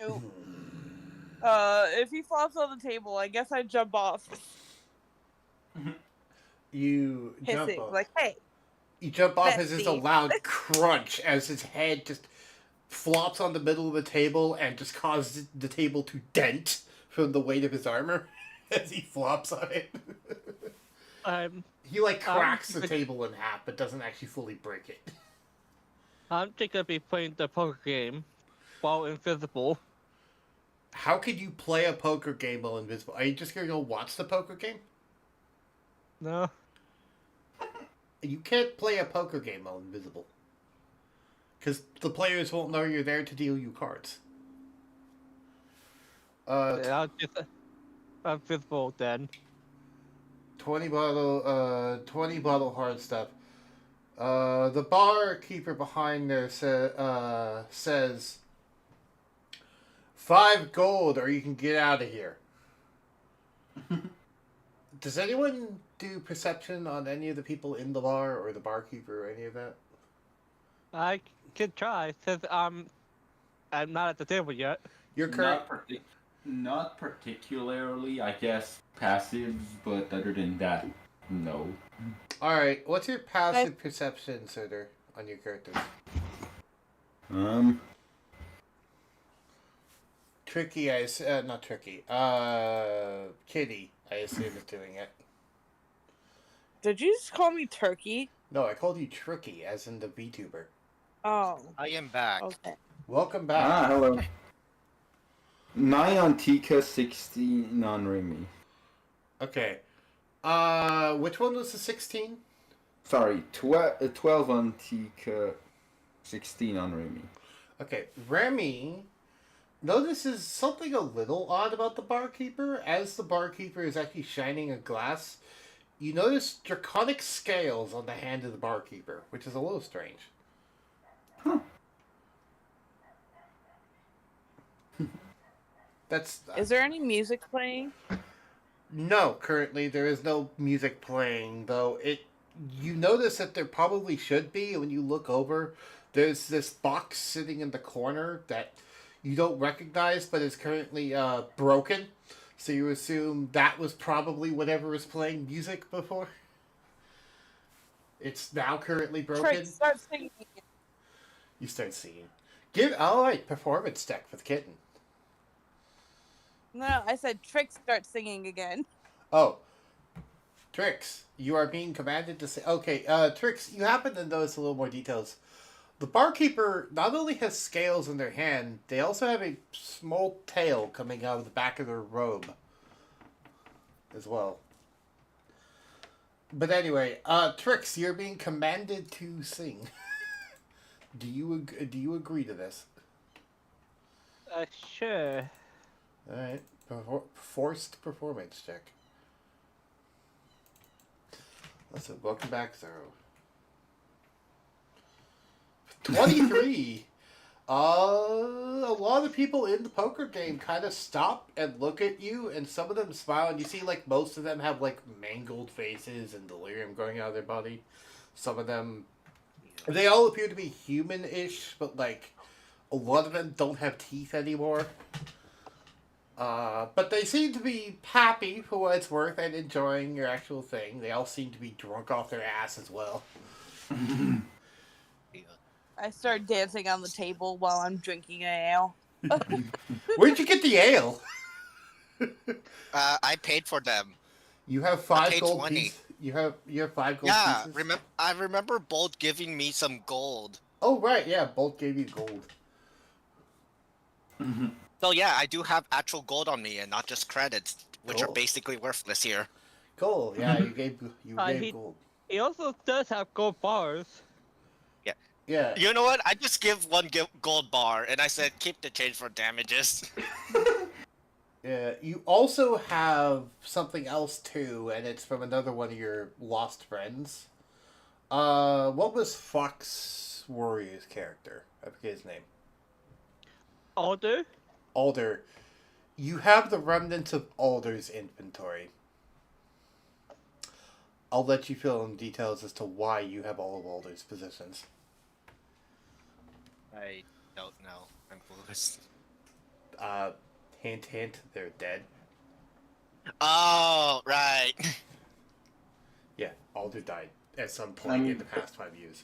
Nope. If he flops on the table, I guess I jump off. You jump Hissing, off. like, hey. You jump off as there's a bestie. loud crunch as his head just flops on the middle of the table and just causes the table to dent from the weight of his armor as he flops on it. He cracks the table in half but doesn't actually fully break it. I'm just gonna be playing the poker game while invisible. How could you play a poker game while invisible? Are you just gonna go watch the poker game? No. You can't play a poker game while invisible. Because the players won't know you're there to deal you cards. I'll just invisible then. 20 bottle hard stuff. The barkeeper behind there says 5 gold or you can get out of here. Does anyone do perception on any of the people in the bar or the barkeeper or any of that? I could try, since I'm not at the table yet. You're current. Not particularly, I guess, passive, but other than that, no. Alright, what's your passive perception, Sutter, on your characters? Tricky, not Tricky. Kitty, I assume is doing it. Did you just call me Turkey? No, I called you Tricky, as in the VTuber. Oh, I am back. okay. Welcome back. Ah, hello. 9 on Tika, 16 on Remy. Okay. Which one was the 16? Sorry, 12 on Tika, 16 on Remy. Okay, Remy notices something a little odd about the barkeeper. As the barkeeper is actually shining a glass, you notice draconic scales on the hand of the barkeeper, which is a little strange. Huh. That's Is there any music playing? no. Currently, there is no music playing, though. You notice that there probably should be. When you look over, there's this box sitting in the corner that you don't recognize, but is currently broken. So you assume that was probably whatever was playing music before. It's now currently broken. Trick, start singing. You start singing. All right, performance check for the kitten. No, I said Trick, start singing again. Oh, Trix, you are being commanded to say. Okay, Trix, you happen to notice a little more details. The barkeeper not only has scales in their hand, they also have a small tail coming out of the back of their robe as well. But anyway, Trix, you're being commanded to sing. Do you agree to this? Sure. All right, forced performance check. Listen, welcome back, Zero. 23. A lot of people in the poker game kind of stop and look at you, and some of them smile, and you see like most of them have like mangled faces and delirium growing out of their body. Some of them, they all appear to be human-ish, but like a lot of them don't have teeth anymore. But they seem to be happy for what it's worth and enjoying your actual thing. They all seem to be drunk off their ass as well. I start dancing on the table while I'm drinking ale. Where'd you get the ale? I paid for them. You have I 5 paid gold 20. pieces. You have 5 gold Yeah, pieces. I remember Bolt giving me some gold. Oh right, yeah. Bolt gave you gold. So yeah, I do have actual gold on me and not just credits, which are Cool. basically worthless here. Cool. Yeah, you gave he- gold. He also does have gold bars. Yeah. You know what? I just give one gold bar, and I said keep the change for damages. Yeah. You also have something else too, and it's from another one of your lost friends. What was Fox Warrior's character? I forget his name. Alder? Alder. You have the remnants of Alder's inventory. I'll let you fill in details as to why you have all of Alder's positions. I don't know. I'm clueless. Hint, hint, they're dead. Oh, right. Yeah, Alder died at some point in the past 5 years.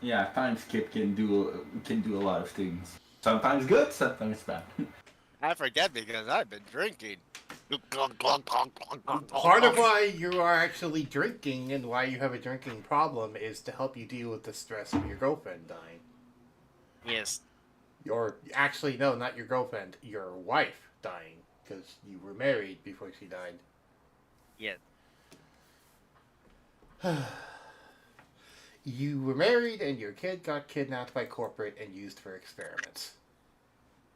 Yeah, time skip can do a lot of things. Sometimes good, sometimes bad. I forget because I've been drinking. Part of why you are actually drinking and why you have a drinking problem is to help you deal with the stress of your girlfriend dying. Yes. Actually, no, not your girlfriend, your wife dying, because you were married before she died. Yes. You were married and your kid got kidnapped by corporate and used for experiments.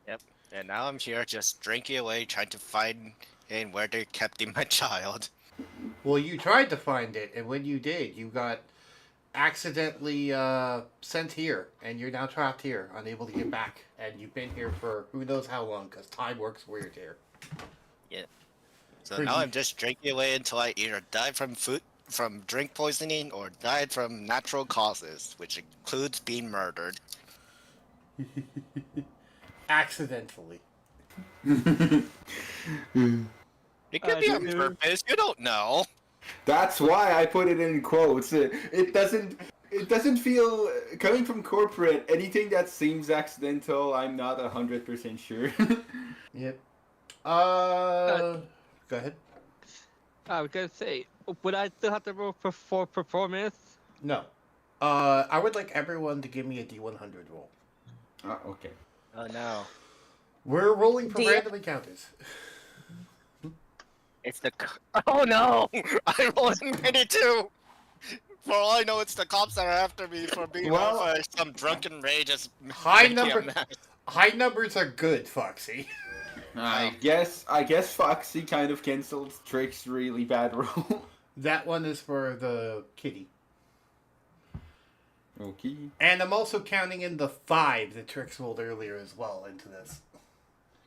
Yep. And now I'm here just drinking away, trying to find in where they kept my child. Well, you tried to find it, and when you did, you got accidentally sent here, and you're now trapped here, unable to get back. And you've been here for who knows how long, because time works weird here. So now I'm just drinking away until I either die from drink poisoning or died from natural causes, which includes being murdered. Accidentally. It could be on dude. purpose. You don't know. That's why I put it in quotes. It doesn't feel coming from corporate. Anything that seems accidental, I'm not 100% sure. Yep. Go ahead. I was gonna say, would I still have to roll for performance? No. I would like everyone to give me a D100 roll. Okay. Oh no. We're rolling for D- random encounters. It's the. Oh no! I rolled a 92! For all I know, it's the cops that are after me for being Well- off some drunken rage. High numbers are good, Foxy. I guess Foxy kind of canceled Trick's really bad roll. That one is for the kitty. Okay. And I'm also counting in the 5 that Trix rolled earlier as well into this.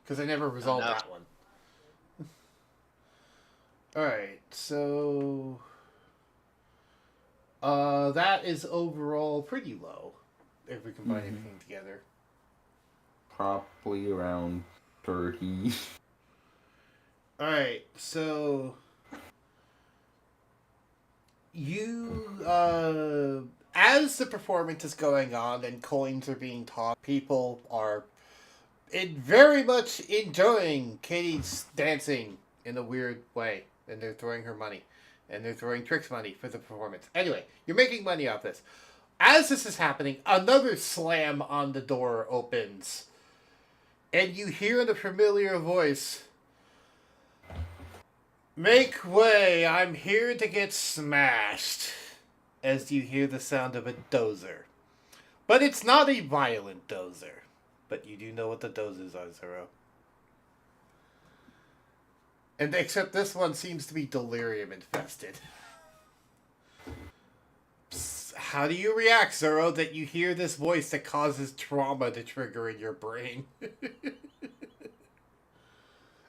Because I never resolved no. that one. Alright, so... that is overall pretty low. If we combine everything together. Probably around 30. Alright, so... You, as the performance is going on and coins are being tossed, people are very much enjoying Katie's dancing in a weird way. And they're throwing her money. And they're throwing Trix money for the performance. Anyway, you're making money off this. As this is happening, another slam on the door opens. And you hear the familiar voice, "Make way, I'm here to get smashed," as you hear the sound of a dozer. But it's not a violent dozer. But you do know what the dozers are, Zero. And except this one seems to be delirium infested. Psst, how do you react, Zoro, that you hear this voice that causes trauma to trigger in your brain?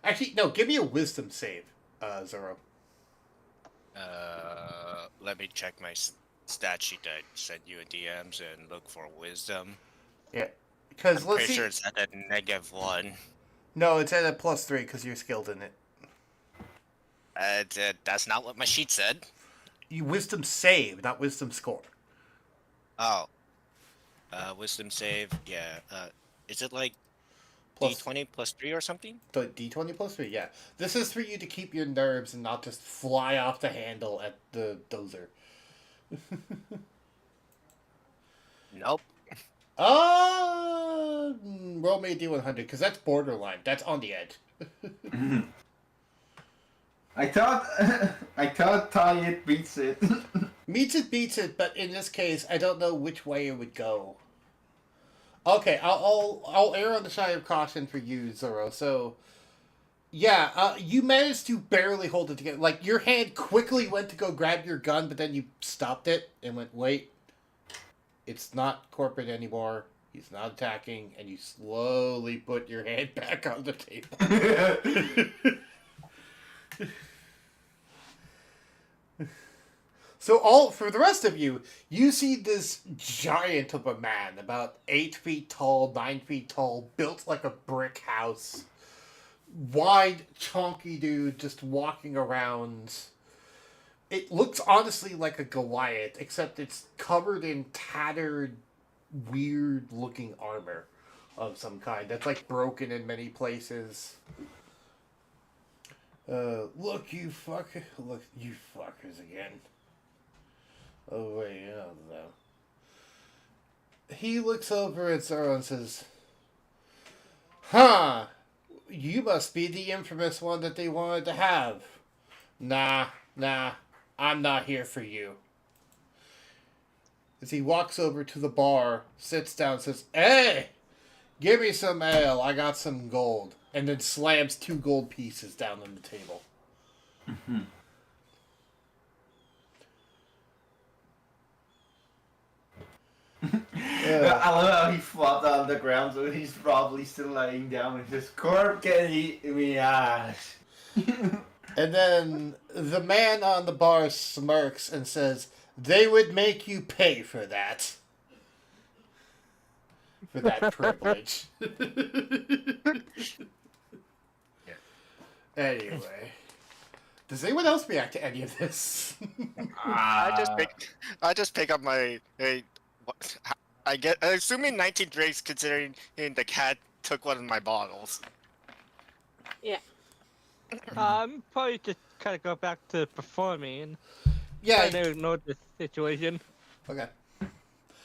Actually, no, give me a wisdom save, Zoro. Let me check my stat sheet I sent you in DMs and look for wisdom. Yeah, because I'm let's pretty see. sure it's at a -1. No, it's at a +3 because you're skilled in it. That's not what my sheet said. You wisdom save, not wisdom score. Oh. Wisdom save, yeah. Is it like Plus D20 +3 or something? the D20 +3, yeah. This is for you to keep your nerves and not just fly off the handle at the dozer. Nope. Roll me a D100 because that's borderline. That's on the edge. I thought tie it beats it. Meets it, beats it, but in this case, I don't know which way it would go. Okay, I'll err on the side of caution for you, Zoro. So, yeah, you managed to barely hold it together. Like, your hand quickly went to go grab your gun, but then you stopped it and went, wait, it's not corporate anymore. He's not attacking, and you slowly put your hand back on the table. So for the rest of you, you see this giant of a man, about 8 feet tall, 9 feet tall, built like a brick house. Wide, chonky dude just walking around. It looks honestly like a Goliath, except it's covered in tattered, weird-looking armor of some kind that's like broken in many places. Look you fuckers again. Oh, wait, no. He looks over at Zoro and says, "Huh, you must be the infamous one that they wanted to have. Nah, I'm not here for you." As he walks over to the bar, sits down, says, "Hey, give me some ale, I got some gold." And then slams 2 gold pieces down on the table. I love how he flopped on the ground, so he's probably still laying down with his corp can eat me ass. And then the man on the bar smirks and says, "They would make you pay for that." For that privilege. Anyway. Does anyone else react to any of this? I just pick up my. Assuming 19 drinks, considering the cat took one of my bottles. Probably just kind of go back to performing. Yeah. I don't know the situation. Okay.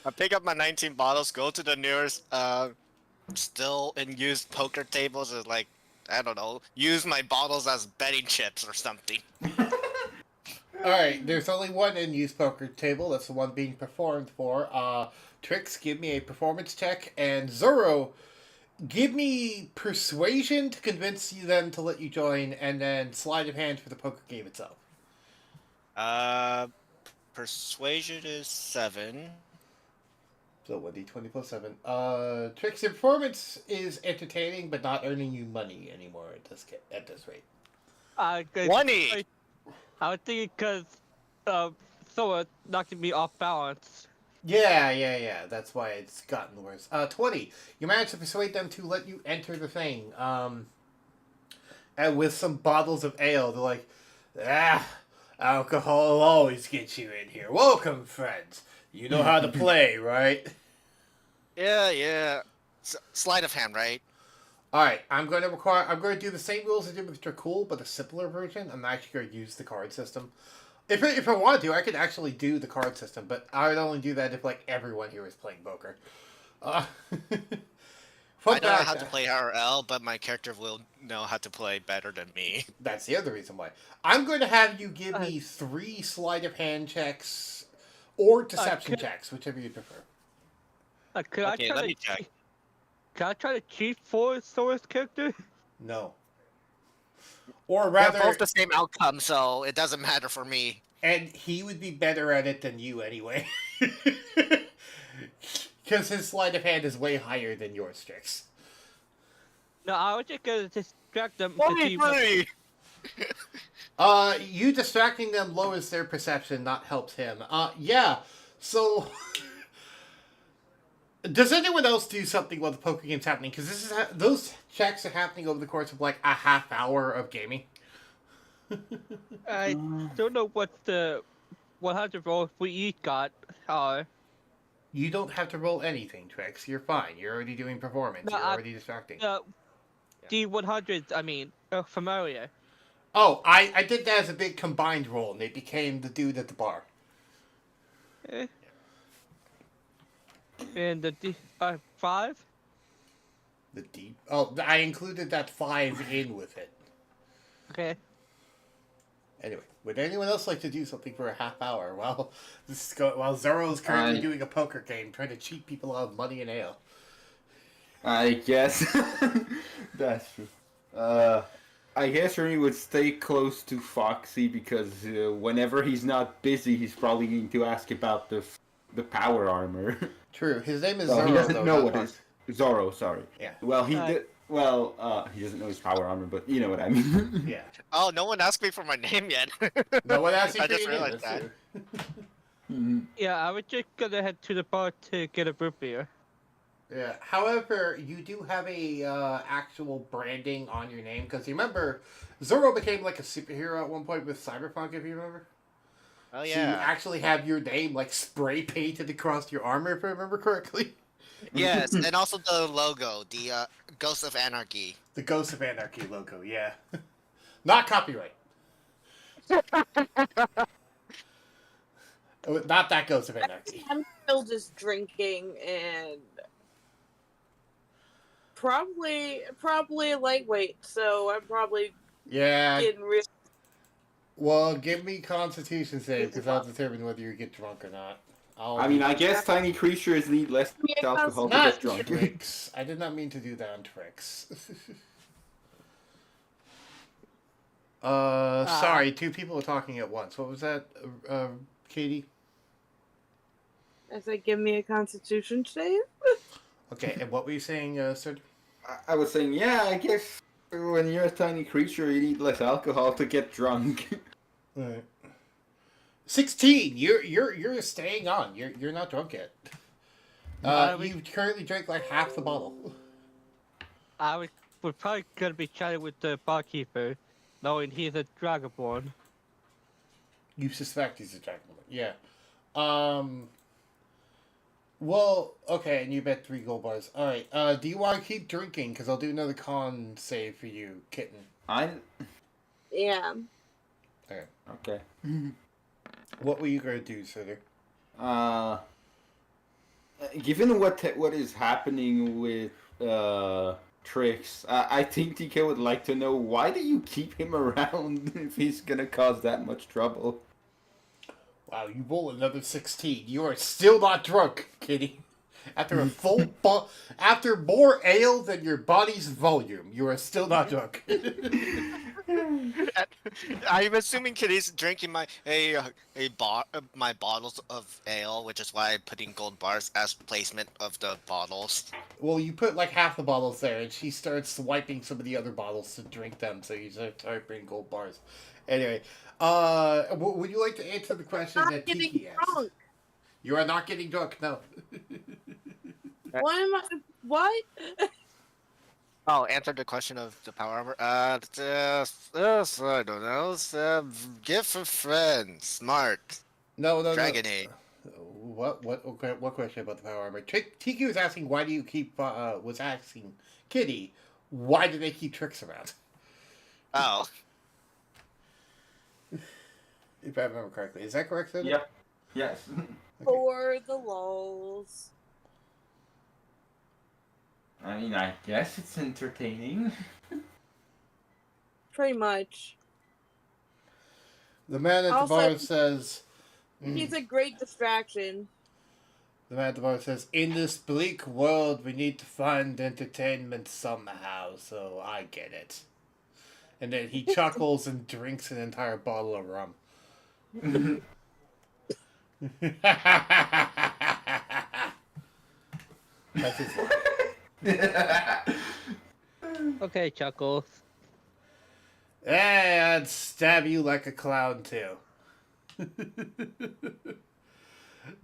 I pick up my 19 bottles, go to the nearest still in used poker tables, and like, I don't know, use my bottles as betting chips or something. Alright, there's only one in-use poker table. That's the one being performed for. Trix, give me a performance check. And Zoro, give me persuasion to convince them to let you join, and then sleight of hand for the poker game itself. Persuasion is 7. So 1d20 plus 7. Trix, your performance is entertaining, but not earning you money anymore at this rate. 20! I was thinking because Sora knocking me off balance. Yeah. That's why it's gotten worse. 20. You managed to persuade them to let you enter the thing. And with some bottles of ale, they're like, alcohol will always get you in here. Welcome, friends. You know how to play, right? Yeah. Sleight of hand, right? Alright, I'm going to do the same rules I did with Dracul, but a simpler version. I'm actually going to use the card system. If I wanted to, I could actually do the card system, but I would only do that if, like, everyone here is playing poker. I don't know how to play RL, but my character will know how to play better than me. That's the other reason why. I'm going to have you give me 3 sleight of hand checks or deception checks, whichever you prefer. Could Okay, let me check. Can I try to cheat for Sora's character? No. Or They're rather, both the same outcome, so it doesn't matter for me. and he would be better at it than you anyway. Because his sleight of hand is way higher than yours, Trix. No, I was just gonna distract them. To see what- 23! You distracting them lowers their perception, not helps him. Yeah, so... Does anyone else do something while the poker game's happening? Because those checks are happening over the course of, like, a half hour of gaming. I don't know what the 100 rolls we each got are. You don't have to roll anything, Trix. You're fine. You're already doing performance. No, You're already distracting. The 100s, I mean, from earlier. Oh, I did that as a big combined roll, and it became the dude at the bar. And the 5? The deep. Oh, I included that 5 in with it. Okay. Anyway, would anyone else like to do something for a half hour while Zoro's currently doing a poker game, trying to cheat people out of money and ale? I guess that's true. I guess Remy would stay close to Foxy because whenever he's not busy, he's probably going to ask about the power armor. True. His name is Well, Zoro. he doesn't though, know not what Mark. his Zoro. Sorry. Yeah. Well, he did. Well, he doesn't know his power armor, but you know what I mean. Yeah. Oh, no one asked me for my name yet. No one asked you I for just your name, realized that's that. true. Mhm. Yeah, I was just gonna head to the bar to get a root beer. Yeah. However, you do have a actual branding on your name because you remember Zoro became like a superhero at one point with Cyberpunk, if you remember. Oh So you yeah. actually have your name like spray painted across your armor, if I remember correctly. Yes, and also the logo, the Ghost of Anarchy. The Ghost of Anarchy logo, yeah. Not copyright. Not that Ghost of Anarchy. I'm still just drinking and probably lightweight, so I'm probably Yeah. getting real. Well, give me Constitution save because I'll determine whether you get drunk or not. I mean, I guess tiny creatures need less Yeah, alcohol to Not get drunk. Trix. I did not mean to do that on Trix. Sorry, 2 people were talking at once. What was that, Katie? I said, give me a Constitution save. Okay, and what were you saying, sir? I was saying, yeah, I guess when you're a tiny creature, you need less alcohol to get drunk. Right. 16. You're staying on. You're not drunk yet. You currently drank like half the bottle. We're probably gonna be chatting with the barkeeper, knowing he's a dragonborn. You suspect he's a dragonborn. Yeah. Well, okay, and you bet 3 gold bars. All right. Do you want to keep drinking? Because I'll do another con save for you, kitten. Yeah. Okay. What were you gonna do, Sutter? Given what is happening with Trix, I think TK would like to know, why do you keep him around if he's gonna cause that much trouble? Wow, you roll another 16. You are still not drunk, Kitty. After a after more ale than your body's volume, you are still not drunk. I'm assuming Kitty's drinking my my bottles of ale, which is why I'm putting gold bars as placement of the bottles. Well, you put like half the bottles there, and she starts swiping some of the other bottles to drink them, so you start typing gold bars. Anyway, would you like to answer the question Not that getting Tiki asked? drunk. You are not getting drunk, no. What am I? What? Oh, answer the question of the power armor. I don't know. Gift for friends. Smart. No. Dragon Age. What question about the power armor? Tiki was asking, why do you keep, was asking Kitty, why do they keep Trix around? Oh. If I remember correctly. Is that correct, Soda? Yep. Yes. For the lulz. I mean, I guess it's entertaining. Pretty much. The man at the Also- bar says... He's a great distraction. The man at the bar says, in this bleak world, we need to find entertainment somehow, so I get it. And then he chuckles and drinks an entire bottle of rum. That's his line. Okay, Chuckles. Hey, I'd stab you like a clown, too.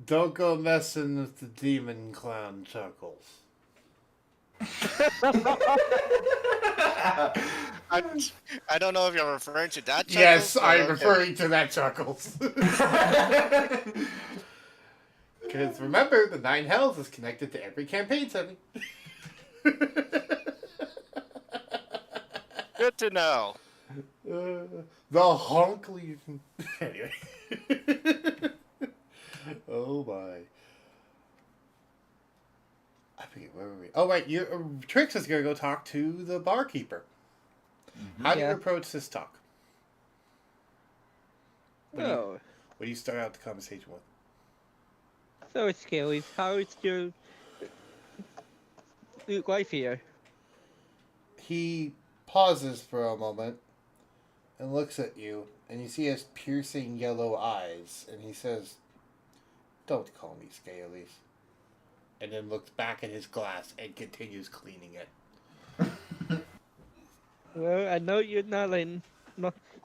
Don't go messing with the demon clown, Chuckles. I don't know if you're referring to that. Yes, Chuckles, I'm or- referring to that, Chuckles. Because remember, the Nine Hells is connected to every campaign setting. Good to know. The honk legion. Anyway. Oh my. I forget, where were we? Oh, right, Trix is going to go talk to the barkeeper. How do you Yeah. approach this talk? Oh, What do you start out the conversation with? so Scaly, how is your life here? He pauses for a moment and looks at you, and you see his piercing yellow eyes, and he says, "Don't call me Scalies." And then looks back at his glass and continues cleaning it. Well, I know you're not a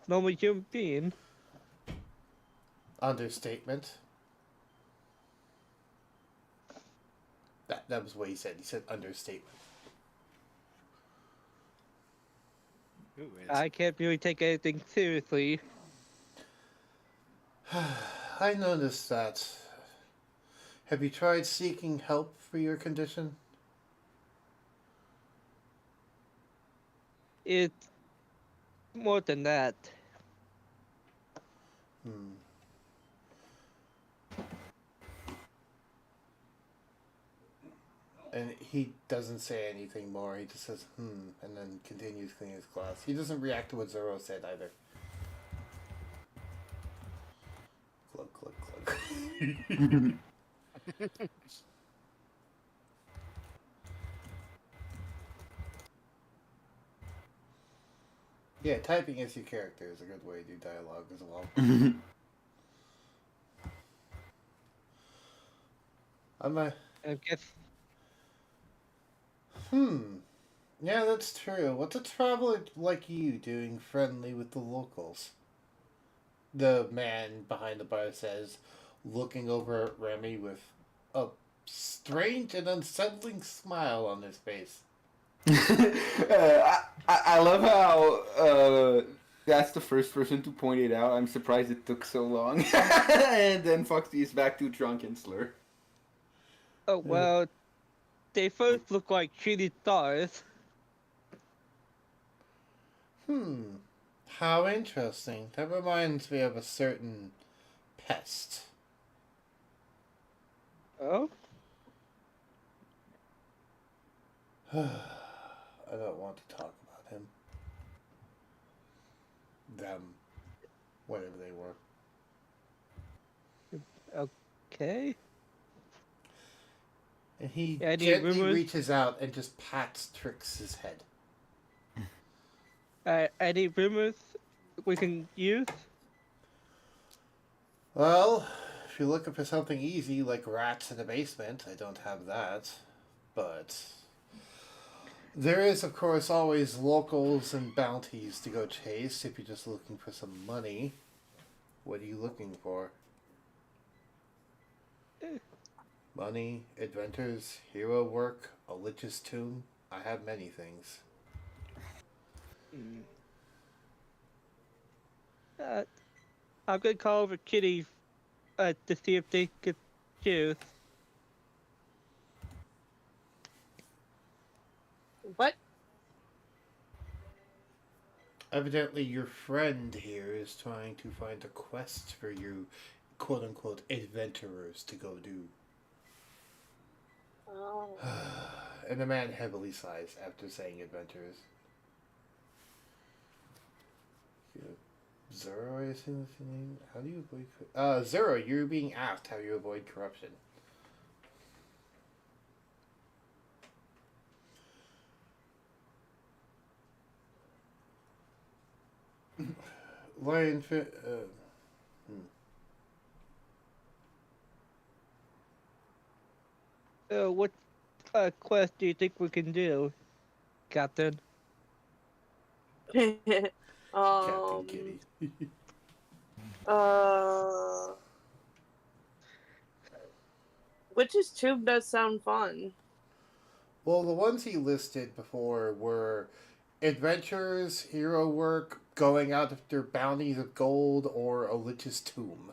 normal human being. Understatement. That was what he said. He said understatement. I can't really take anything seriously. I noticed that. Have you tried seeking help for your condition? It's more than that. Hmm. And he doesn't say anything more. He just says, and then continues cleaning his glass. He doesn't react to what Zoro said either. Glug, glug, glug. Yeah, typing as your character is a good way to do dialogue as well. I guess Yeah, that's true. What's a traveler like you doing friendly with the locals? The man behind the bar says, looking over at Remy with a strange and unsettling smile on his face. I love how that's the first person to point it out. I'm surprised it took so long. And then Foxy is back to drunk and slur. oh well, they first look like shitty stars. How interesting. That reminds me of a certain pest. Oh, I don't want to talk about him. Them. Whatever they were. Okay. And he Any gently rumors? reaches out and just pats Trix's head. Any rumors we can use? Well, if you're looking for something easy like rats in the basement, I don't have that. But there is, of course, always locals and bounties to go chase if you're just looking for some money. What are you looking for? Money, adventures, hero work, a lich's tomb. I have many things. I'm gonna call over Kitty to see if they could choose. What? Evidently, your friend here is trying to find a quest for you, quote unquote, adventurers to go do. Oh. And the man heavily sighs after saying adventurers. Zero, I assume is your name. How do you avoid? Zero, you're being asked how you avoid corruption. Lionfish. What quest do you think we can do, Captain? Captain um. Kitty. Witch's Tube does sound fun. Well, the ones he listed before were adventures, hero work, going out after bounties of gold, or a lich's tomb.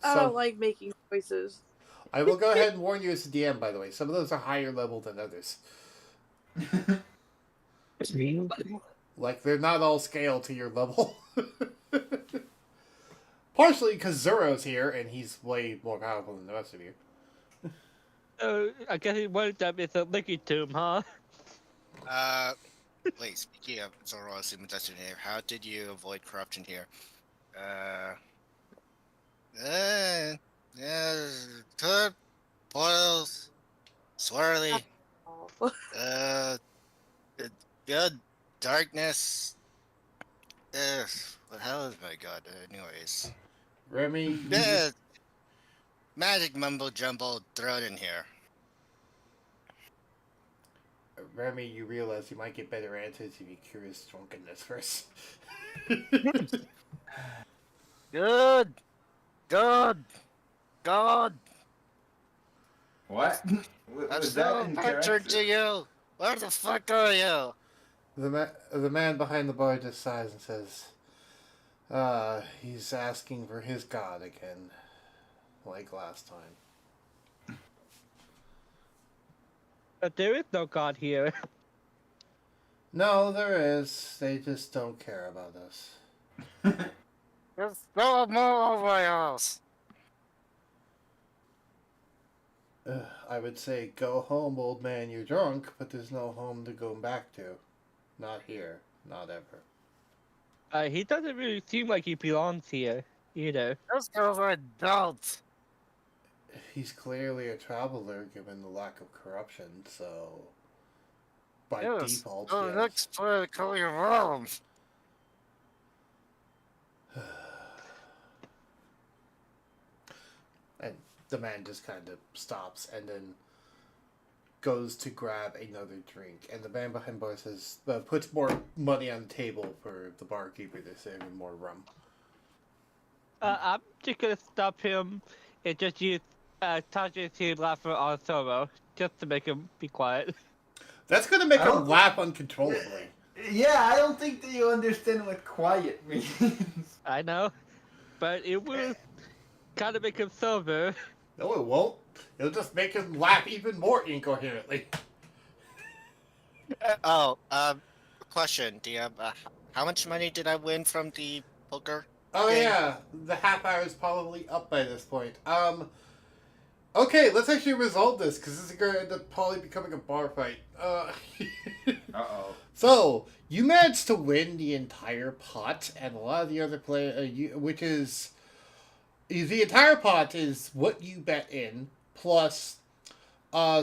I don't like making choices. I will go ahead and warn you as a DM, by the way. Some of those are higher level than others. Like, they're not all scaled to your level. Partially because Zero's here, and he's way more powerful than the rest of you. I guess one of them is a Licky Tomb, huh? Wait, speaking of Zoro's imitation here, how did you avoid corruption here? Yeah, good, boils, swirly, good, darkness, what the hell is my god, anyways. Remy, Yeah, magic mumbo jumbo thrown in here. Remy, you realize you might get better answers if you cure his drunkenness first. Good, good, God. What? I'm Was still that in pictured character? to you. Where the fuck are you? The man behind the bar just sighs and says, he's asking for his god again, like last time. But there is no god here. No, there is. They just don't care about us. There's no more over else. I would say, go home, old man, you're drunk, but there's no home to go back to. Not here. Not ever. He doesn't really seem like he belongs here, either. Those girls are adults. He's clearly a traveler, given the lack of corruption, so... By Yes. default, Oh, yes. looks for call your room. And the man just kind of stops and then goes to grab another drink. And the man behind bar says, puts more money on the table for the barkeeper to serve him more rum. I'm just gonna stop him and just use Taja's Team Laugher on Zoro, just to make him be quiet. That's gonna make I him don't laugh uncontrollably. Yeah, I don't think that you understand what quiet means. I know, but it will kind of make him sober. No, it won't. It'll just make him laugh even more incoherently. Question, DM. How much money did I win from the poker? Oh Okay. yeah, the half hour is probably up by this point. Okay, let's actually resolve this because this is going to end up probably becoming a bar fight. Uh-oh. So you managed to win the entire pot, and a lot of the other which is the entire pot is what you bet in plus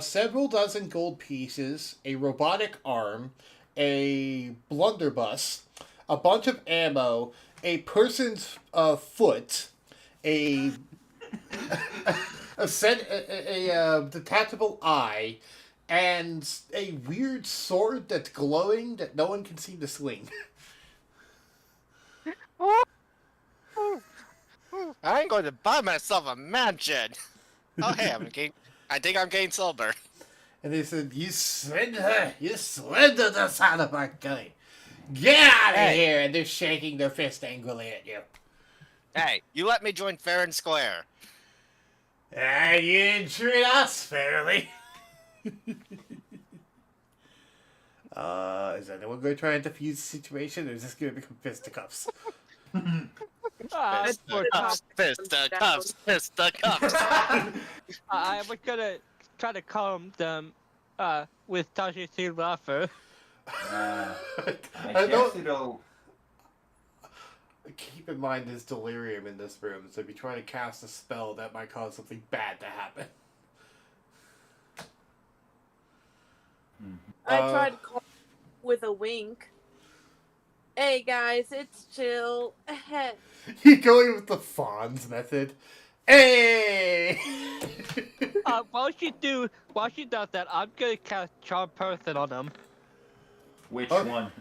several dozen gold pieces, a robotic arm, a blunderbuss, a bunch of ammo, a person's foot, a a detachable eye, and a weird sword that's glowing that no one can seem to swing. I ain't going to buy myself a mansion. Oh hey, I think I'm getting sober. And they said, "You swindler! You swindled us out of our money! Get out of Hey. here!" And they're shaking their fist angrily at you. Hey, you let me join fair and square. Ah, you didn't treat us fairly. Is anyone going to try and defuse the situation, or is this going to become fisticuffs? Fisticuffs, fisticuffs, fisticuffs. I was gonna try to calm them with Tasha's team laughter. I I guess don't- it'll... Keep in mind there's delirium in this room, so if you try to cast a spell, that might cause something bad to happen. I Uh, tried to call with a wink. Hey guys, it's chill. You're going with the Fonz method. Hey! While she does that, I'm gonna cast Charm Person on them. Which Oh. one?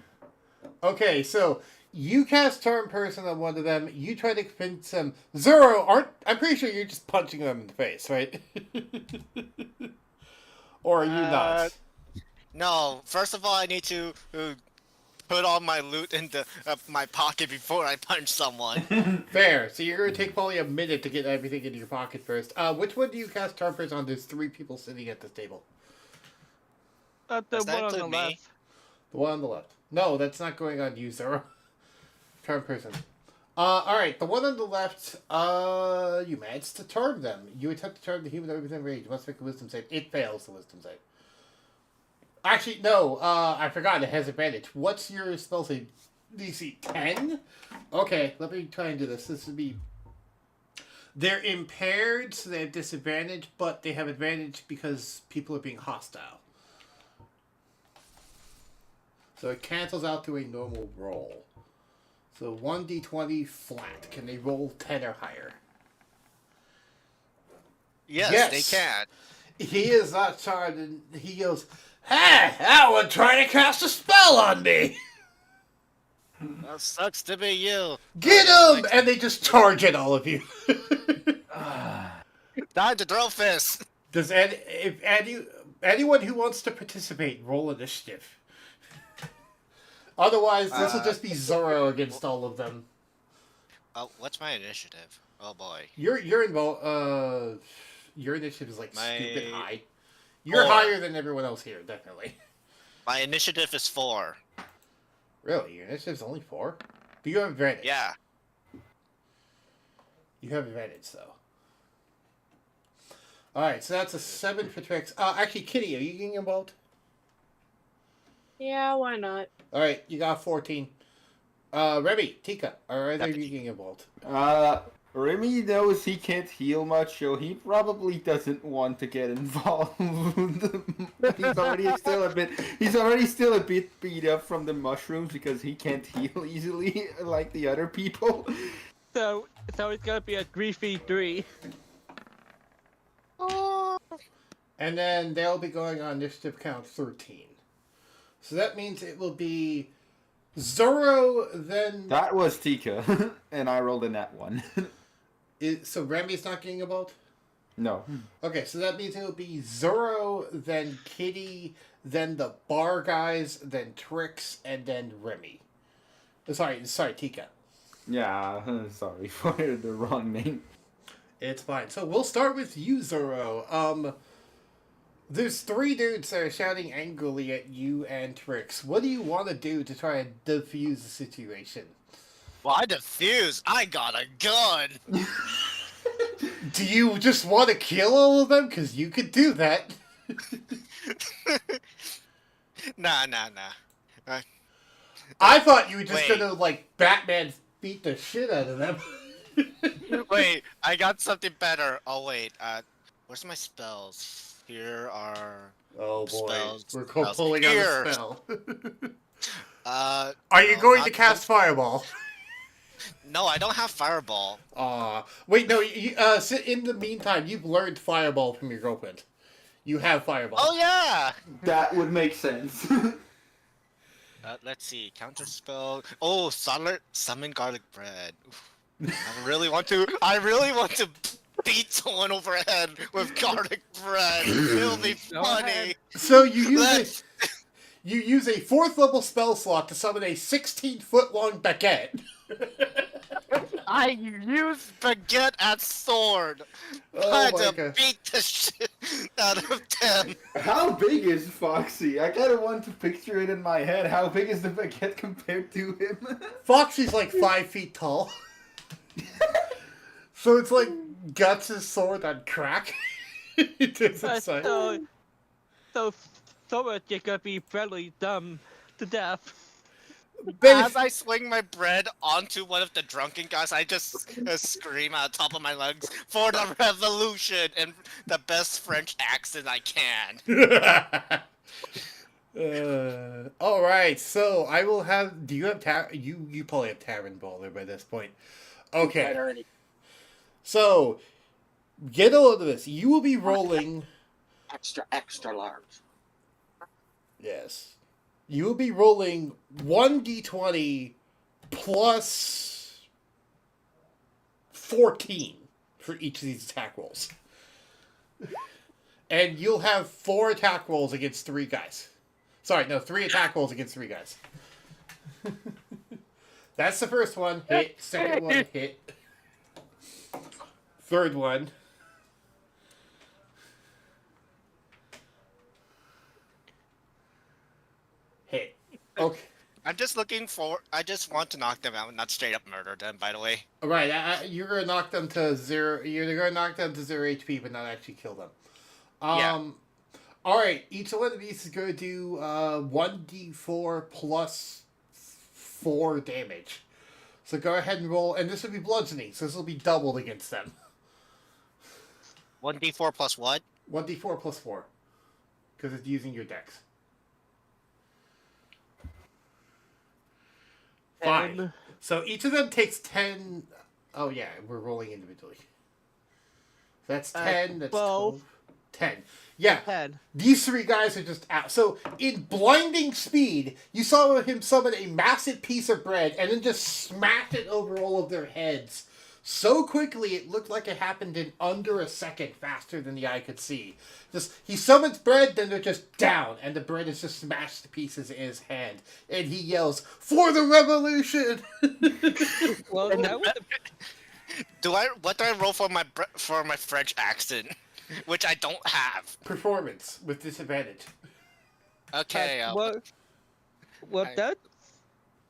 Okay, so you cast Charm Person on one of them. You try to convince them. Zoro, I'm pretty sure you're just punching them in the face, right? Or are you not? No, first of all, I need to put all my loot into my pocket before I punch someone. Fair. So you're going to take probably a minute to get everything into your pocket first. Which one do you cast Charm Person on? There's 3 people sitting at this table. The Does that one on the include me? left. The one on the left. No, that's not going on you, Zoro. Charm Person. Alright, the one on the left, you managed to charm them. You attempt to charm the human within range. You must make a wisdom save. It fails the wisdom save. Actually, no, I forgot, it has advantage. What's your spell save? DC 10? Okay, let me try and do this. This would be... They're impaired, so they have disadvantage, but they have advantage because people are being hostile. So it cancels out to a normal roll. So 1d20 flat. Can they roll 10 or higher? Yes, Yes. they can. He is not charmed, and he goes, "Hey, that one trying to cast a spell on me! That sucks to be you. Get him!" And they just charge at all of you. Time to throw fists. Does anyone who wants to participate roll initiative? Otherwise, this will just be Zoro against all of them. Oh, what's my initiative? Oh boy. You're involved. Your initiative is like My- stupid high. You're 4. higher than everyone else here, definitely. My initiative is 4. Really, your initiative's only 4. But you have advantage. Yeah. You have advantage though. All right, so that's a 7 for Trix. Actually, Kitty, are you getting involved? Yeah, why not? All right, you got 14. Remy, Tika, are either of you getting involved? Remy knows he can't heal much, so he probably doesn't want to get involved. He's already still a bit beat up from the mushrooms because he can't heal easily like the other people. So it's gonna be a 3v3. And then they'll be going on initiative count 13. So that means it will be Zoro, then... That was Tika, and I rolled a nat 1. So Remy's not getting involved? No. Okay, so that means it'll be Zoro, then Kitty, then the bar guys, then Trix, and then Remy. Sorry, Tika. Yeah, sorry for the wrong name. It's fine. So we'll start with you, Zoro. There's 3 dudes that are shouting angrily at you and Trix. What do you want to do to try and defuse the situation? Why defuse? I got a gun. Do you just want to kill all of them? Because you could do that. Nah. I thought you were just Wait. gonna, like, Batman beat the shit out of them. Wait, I got something better. Oh wait, where's my spells? Here are Oh boy, spells. we're spells. pulling out Here. a spell. Uh, Are you no, going not to cast Fireball? No, I don't have fireball. Wait, no. In the meantime, you've learned Fireball from your girlfriend. You have Fireball. Oh yeah. That would make sense. Let's see, counter spell. Oh, summon garlic bread. Oof. I really want to beat someone overhead with garlic bread. It'll be Go funny. ahead. So you use Let's- you use a 4th level spell slot to summon a 16-foot long baguette. I use baguette as sword. Oh Try my to god. beat the shit out of them. How big is Foxy? I kind of want to picture it in my head. How big is the baguette compared to him? Foxy's like 5 feet tall. So it's like Guts' sword on crack. It is insane. So Sora is gonna be friendly dumb to death. Ben, As I swing my bread onto one of the drunken guys, I just scream out the top of my lungs for the revolution in the best French accent I can. All right, so I will have. Do you have you probably have Tavern Baller by this point. Okay, already. so get a load of this. You will be rolling. Extra large. Yes, you will be rolling 1d20 plus 14 for each of these attack rolls, and you'll have 4 attack rolls against 3 guys. Sorry, no, 3 attack rolls against 3 guys. That's the first one. Hit. Second one, hit. Third one. Hit. Okay. I'm just looking for. I just want to knock them out, not straight up murder them. By the way. All right, you're gonna knock them to 0. You're gonna knock them to 0 HP, but not actually kill them. Yeah. All right, each one of these is going to do 1d4 plus 4 damage. So go ahead and roll, and this will be bludgeoning, so this will be doubled against them. 1d4 plus what? 1d4 plus 4, because it's using your dex. 5. So each of them takes 10. Oh yeah, we're rolling individually. That's 10. That's 12. 10. Yeah. 10. These 3 guys are just out. So, in blinding speed, you saw him summon a massive piece of bread and then just smash it over all of their heads. So quickly, it looked like it happened in under a second, faster than the eye could see. Just, he summons bread, then they're just down, and the bread is just smashed to pieces in his hand. And he yells, "For the revolution!" Well, that was What do I roll for my French accent, which I don't have? Performance with disadvantage. Okay. that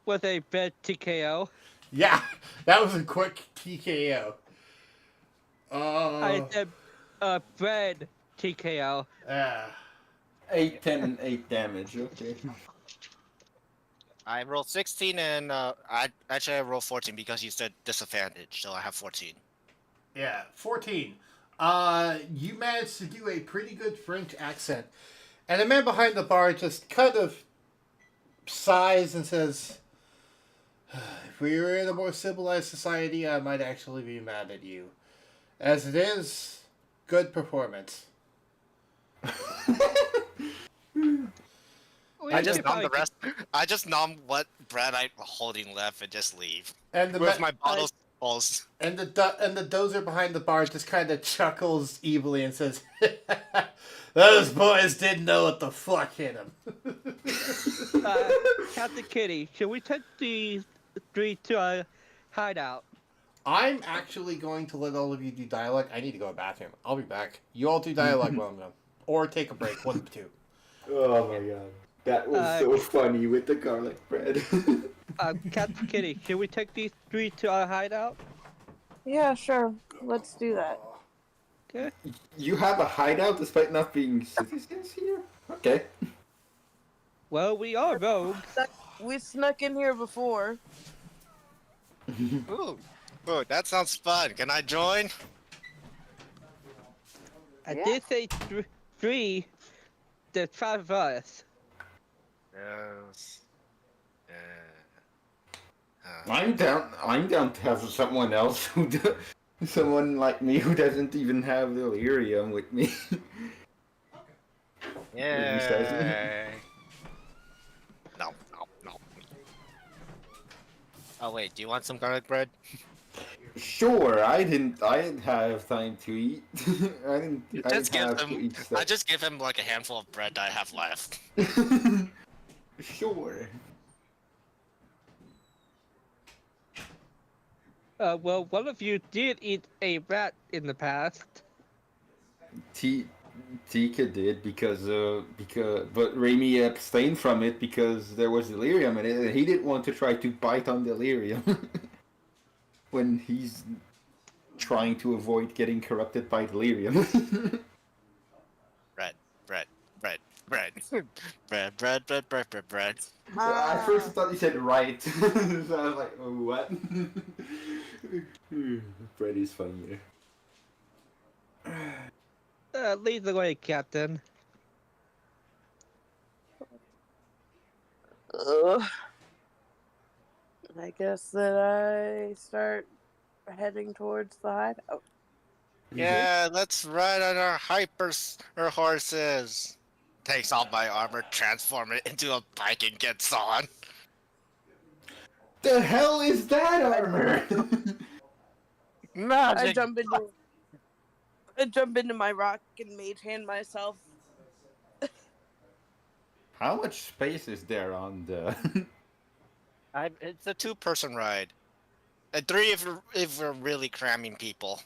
was a bad TKO. Yeah, that was a quick TKO. I said bread TKO. 8, 10, and 8 damage. Okay. I rolled 16 and I rolled 14 because you said disadvantage, so I have 14. Yeah, 14. You managed to do a pretty good French accent. And the man behind the bar just kind of sighs and says, "If we were in a more civilized society, I might actually be mad at you. As it is, good performance." I just nom the rest. I just nom what bread I'm holding left and just leave And the with ma- my bottles. Balls. and the dozer behind the bar just kind of chuckles evilly and says, "Those boys didn't know what the fuck hit them." Captain Kitty, should we take the street to a hideout? I'm actually going to let all of you do dialogue. I need to go to the bathroom. I'll be back. You all do dialogue while I'm gone. Or take a break, one of the two. Oh my god. That was so funny with the garlic bread. Captain Kitty, should we take these 3 to our hideout? Yeah, sure. Let's do that. Okay. You have a hideout despite not being citizens here? Okay. Well, we are rogues. We snuck in here before. Ooh, ooh, that sounds fun. Can I join? I did say 3. There's 5 of us. Yes. Yeah. I'm down to have someone else someone like me who doesn't even have delirium with me. Yeah. No, no, no. Oh wait, do you want some garlic bread? Sure, I didn't have time to eat. I didn't Just give have to him. eat I stuff. just give him like a handful of bread that I have left. Sure. Well, one of you did eat a rat in the past. Tika did because but Raimi abstained from it because there was delirium in it and he didn't want to try to bite on delirium when he's trying to avoid getting corrupted by delirium. Bread, bread, bread, bread, bread, bread, bread, bread, bread, bread. At first I thought you said right. So I was like, oh, what? Bread is funnier. Lead the way, Captain. I guess that I start heading towards the hideout. Yeah, let's ride on our horses. Takes off my armor, transform it into a bike, and gets on. The hell is that armor? I Magic. jump into my rock and mage hand myself. How much space is there on the? It's a 2-person ride, and 3 if we're really cramming people.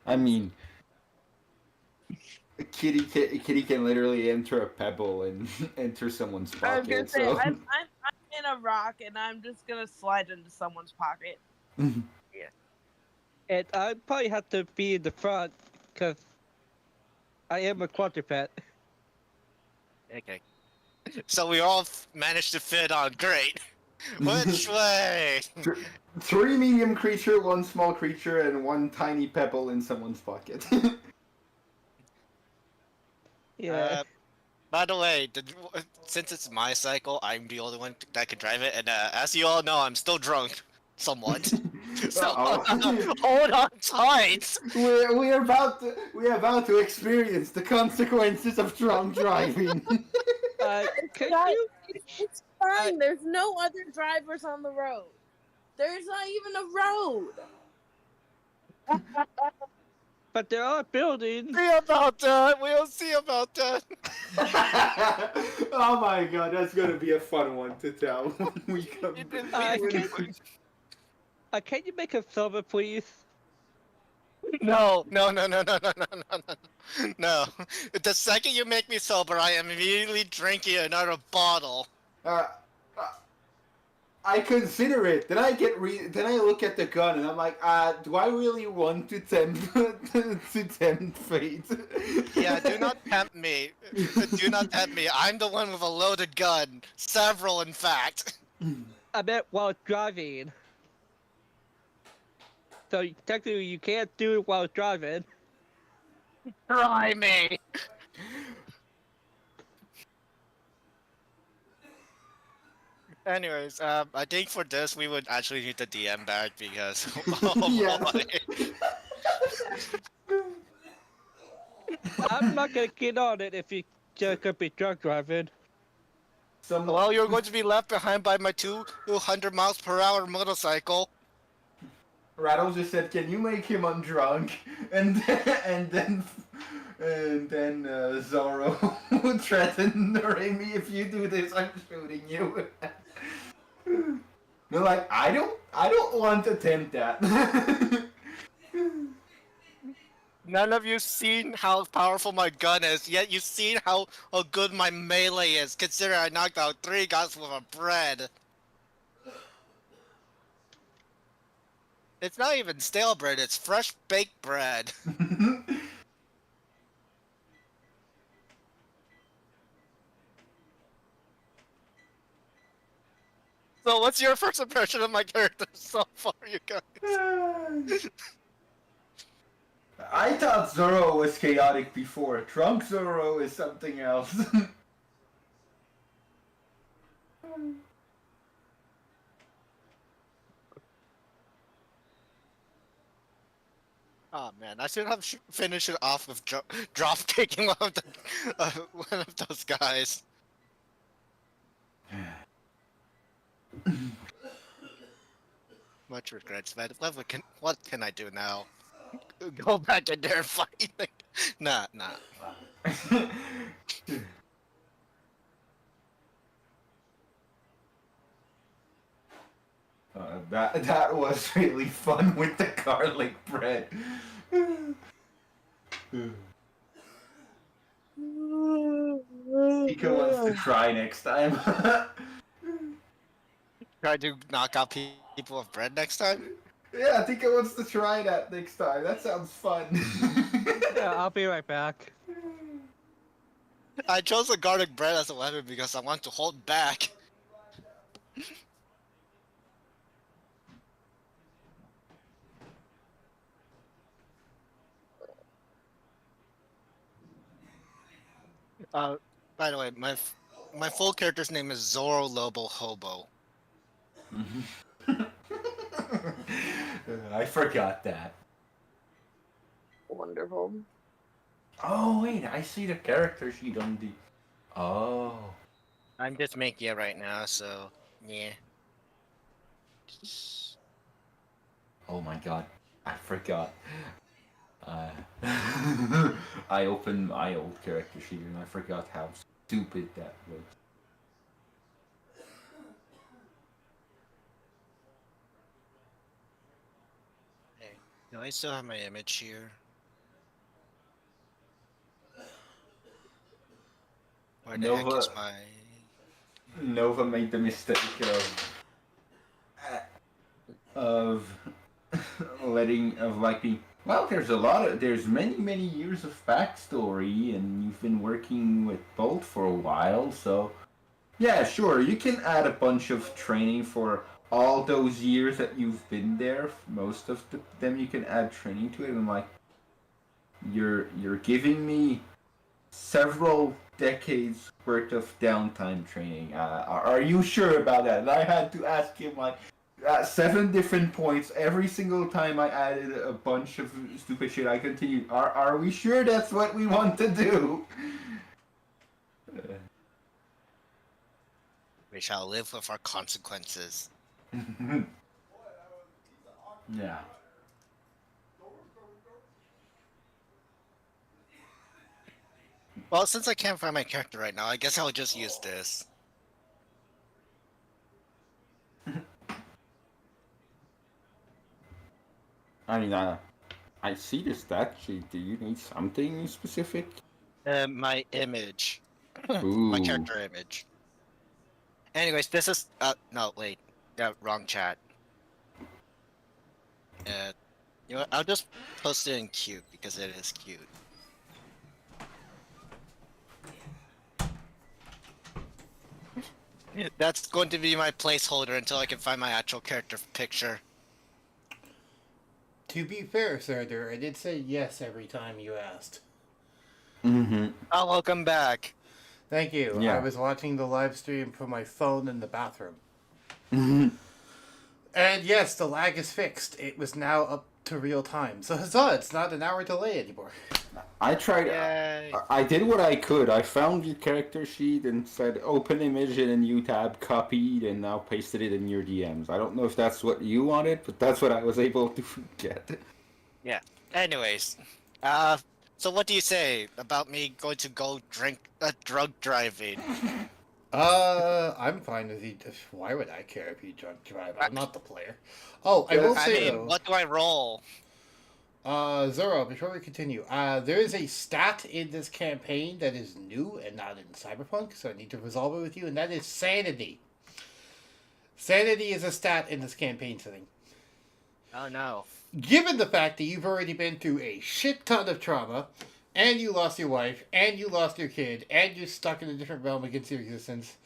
I mean, Kitty can literally enter a pebble and enter someone's I was gonna pocket. say So I'm in a rock and I'm just gonna slide into someone's pocket. And I probably have to be in the front, because I am a quadruped. Okay. So we all managed to fit on. Great. Which way? 3 medium creature, 1 small creature, and 1 tiny pebble in someone's pocket. Yeah. By the way, since it's my cycle, I'm the only one that can drive it, and as you all know, I'm still drunk, somewhat. So Uh-oh. hold on tight. we're about to experience the consequences of drunk driving. Could Guys, you? it's fine. There's no other drivers on the road. There's not even a road. But there are buildings. See about that. We'll see about that. Oh my god, that's gonna be a fun one to tell when we come. Can you make a silver, please? No. No. The second you make me sober, I am immediately drinking another bottle. I consider it. Then I then I look at the gun and I'm like, do I really want to tempt fate? Yeah, do not tempt me. Do not tempt me. I'm the one with a loaded gun. Several, in fact. I meant while driving. So technically you can't do it while driving. Try me. Anyways, I think for this we would actually need the DM back because Yeah. boy. I'm not gonna get on it if you just could be drunk driving. Well, you're going to be left behind by my 200 miles per hour motorcycle. Rattle just said, "Can you make him undrunk?" And then Zoro threatened Raimi, "If you do this, I'm shooting you." They're like, I don't want to tempt that. None of you seen how powerful my gun is, yet you've seen how good my melee is, considering I knocked out 3 guys with a bread. It's not even stale bread, it's fresh baked bread. So what's your first impression of my character so far, you guys? I thought Zoro was chaotic before. Drunk Zoro is something else. Oh man, I should have finished it off with drop kicking one of those guys. Much regrets, man. What can I do now? Go back in there and fight? Nah. That was really fun with the garlic bread. Pika wants to try next time. Try to knock out people with bread next time? Yeah, Tika wants to try that next time. That sounds fun. Yeah, I'll be right back. I chose the garlic bread as a weapon because I want to hold back. By the way, my full character's name is Zoro Lobo Hobo. I forgot that. Wonderful. Oh wait, I see the character sheet on the. Oh. I'm just making it right now, so yeah. Oh my god, I forgot. I opened my old character sheet and I forgot how stupid that was. Hey, do I still have my image here? Where the heck Nova- is my... Nova made the mistake of being. Well, there's many years of backstory, and you've been working with Bolt for a while, so yeah, sure, you can add a bunch of training for all those years that you've been there. Most of them you can add training to it, and like, you're giving me several decades worth of downtime training. Are you sure about that? And I had to ask him like 7 different points every single time I added a bunch of stupid shit. I continued. Are we sure that's what we want to do? We shall live with our consequences. Yeah. Well, since I can't find my character right now, I guess I'll just use this. I mean, I see the stat sheet. Do you need something specific? My image. Ooh. My character image. Anyways, this is... no, wait. Wrong chat. You know what? I'll just post it in cute, because it is cute. That's going to be my placeholder until I can find my actual character picture. To be fair, Sarder, I did say yes every time you asked. Mm-hmm. Oh, welcome back. Thank you. Yeah. I was watching the live stream from my phone in the bathroom. Mm-hmm. And yes, the lag is fixed. It was now up to real time. So huzzah, it's not an hour delay anymore. I tried. Yay. I did what I could. I found your character sheet and said open image in a new tab, copied, and now pasted it in your DMs. I don't know if that's what you wanted, but that's what I was able to get. Yeah. Anyways, so what do you say about me going to go drug driving? I'm fine with you. Why would I care if you drunk drive? I'm not the player. Oh, I will say I mean, though. what do I roll? Zoro, before we continue, there is a stat in this campaign that is new and not in Cyberpunk, so I need to resolve it with you, and that is sanity. Sanity is a stat in this campaign setting. Oh no. Given the fact that you've already been through a shit ton of trauma, and you lost your wife, and you lost your kid, and you're stuck in a different realm against your existence,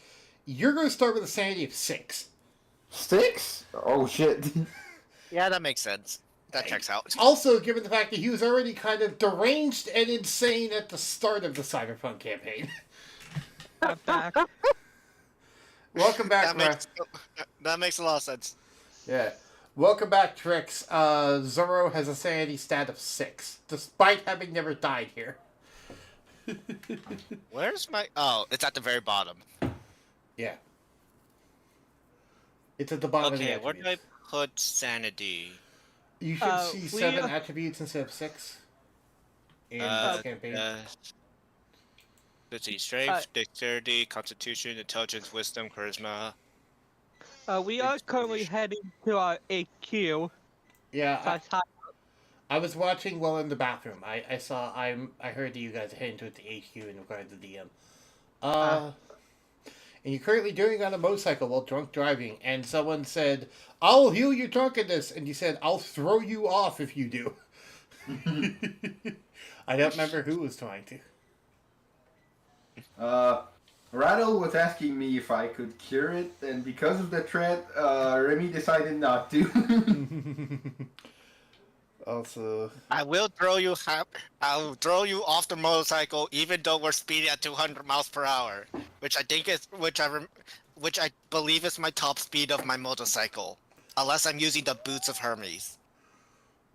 you're going to start with a sanity of 6. 6? Oh shit. Yeah, that makes sense. That checks out. Also, given the fact that he was already kind of deranged and insane at the start of the Cyberpunk campaign. I'm back. Welcome back, That makes a lot of sense. Yeah. Welcome back, Trix. Zoro has a sanity stat of 6, despite having never died here. Where's my... Oh, it's at the very bottom. Yeah. It's at the bottom of the Okay, where do I attributes. put sanity? You should see we 7 are- attributes instead of 6 in Uh, this campaign. Let's see, strength, dexterity, constitution, intelligence, wisdom, charisma. We are currently heading to our HQ. Yeah, slash hi- I was watching while in the bathroom. I heard that you guys are heading to the HQ and regarding the DM. And you're currently doing it on a motorcycle while drunk driving, and someone said, "I'll heal your drunkenness," and you said, "I'll throw you off if you do." I don't remember who was trying to. Rattle was asking me if I could cure it, and because of the threat, Remy decided not to. Also, I will throw you. I'll throw you off the motorcycle, even though we're speeding at 200 miles per hour, which I believe is my top speed of my motorcycle, unless I'm using the boots of Hermes.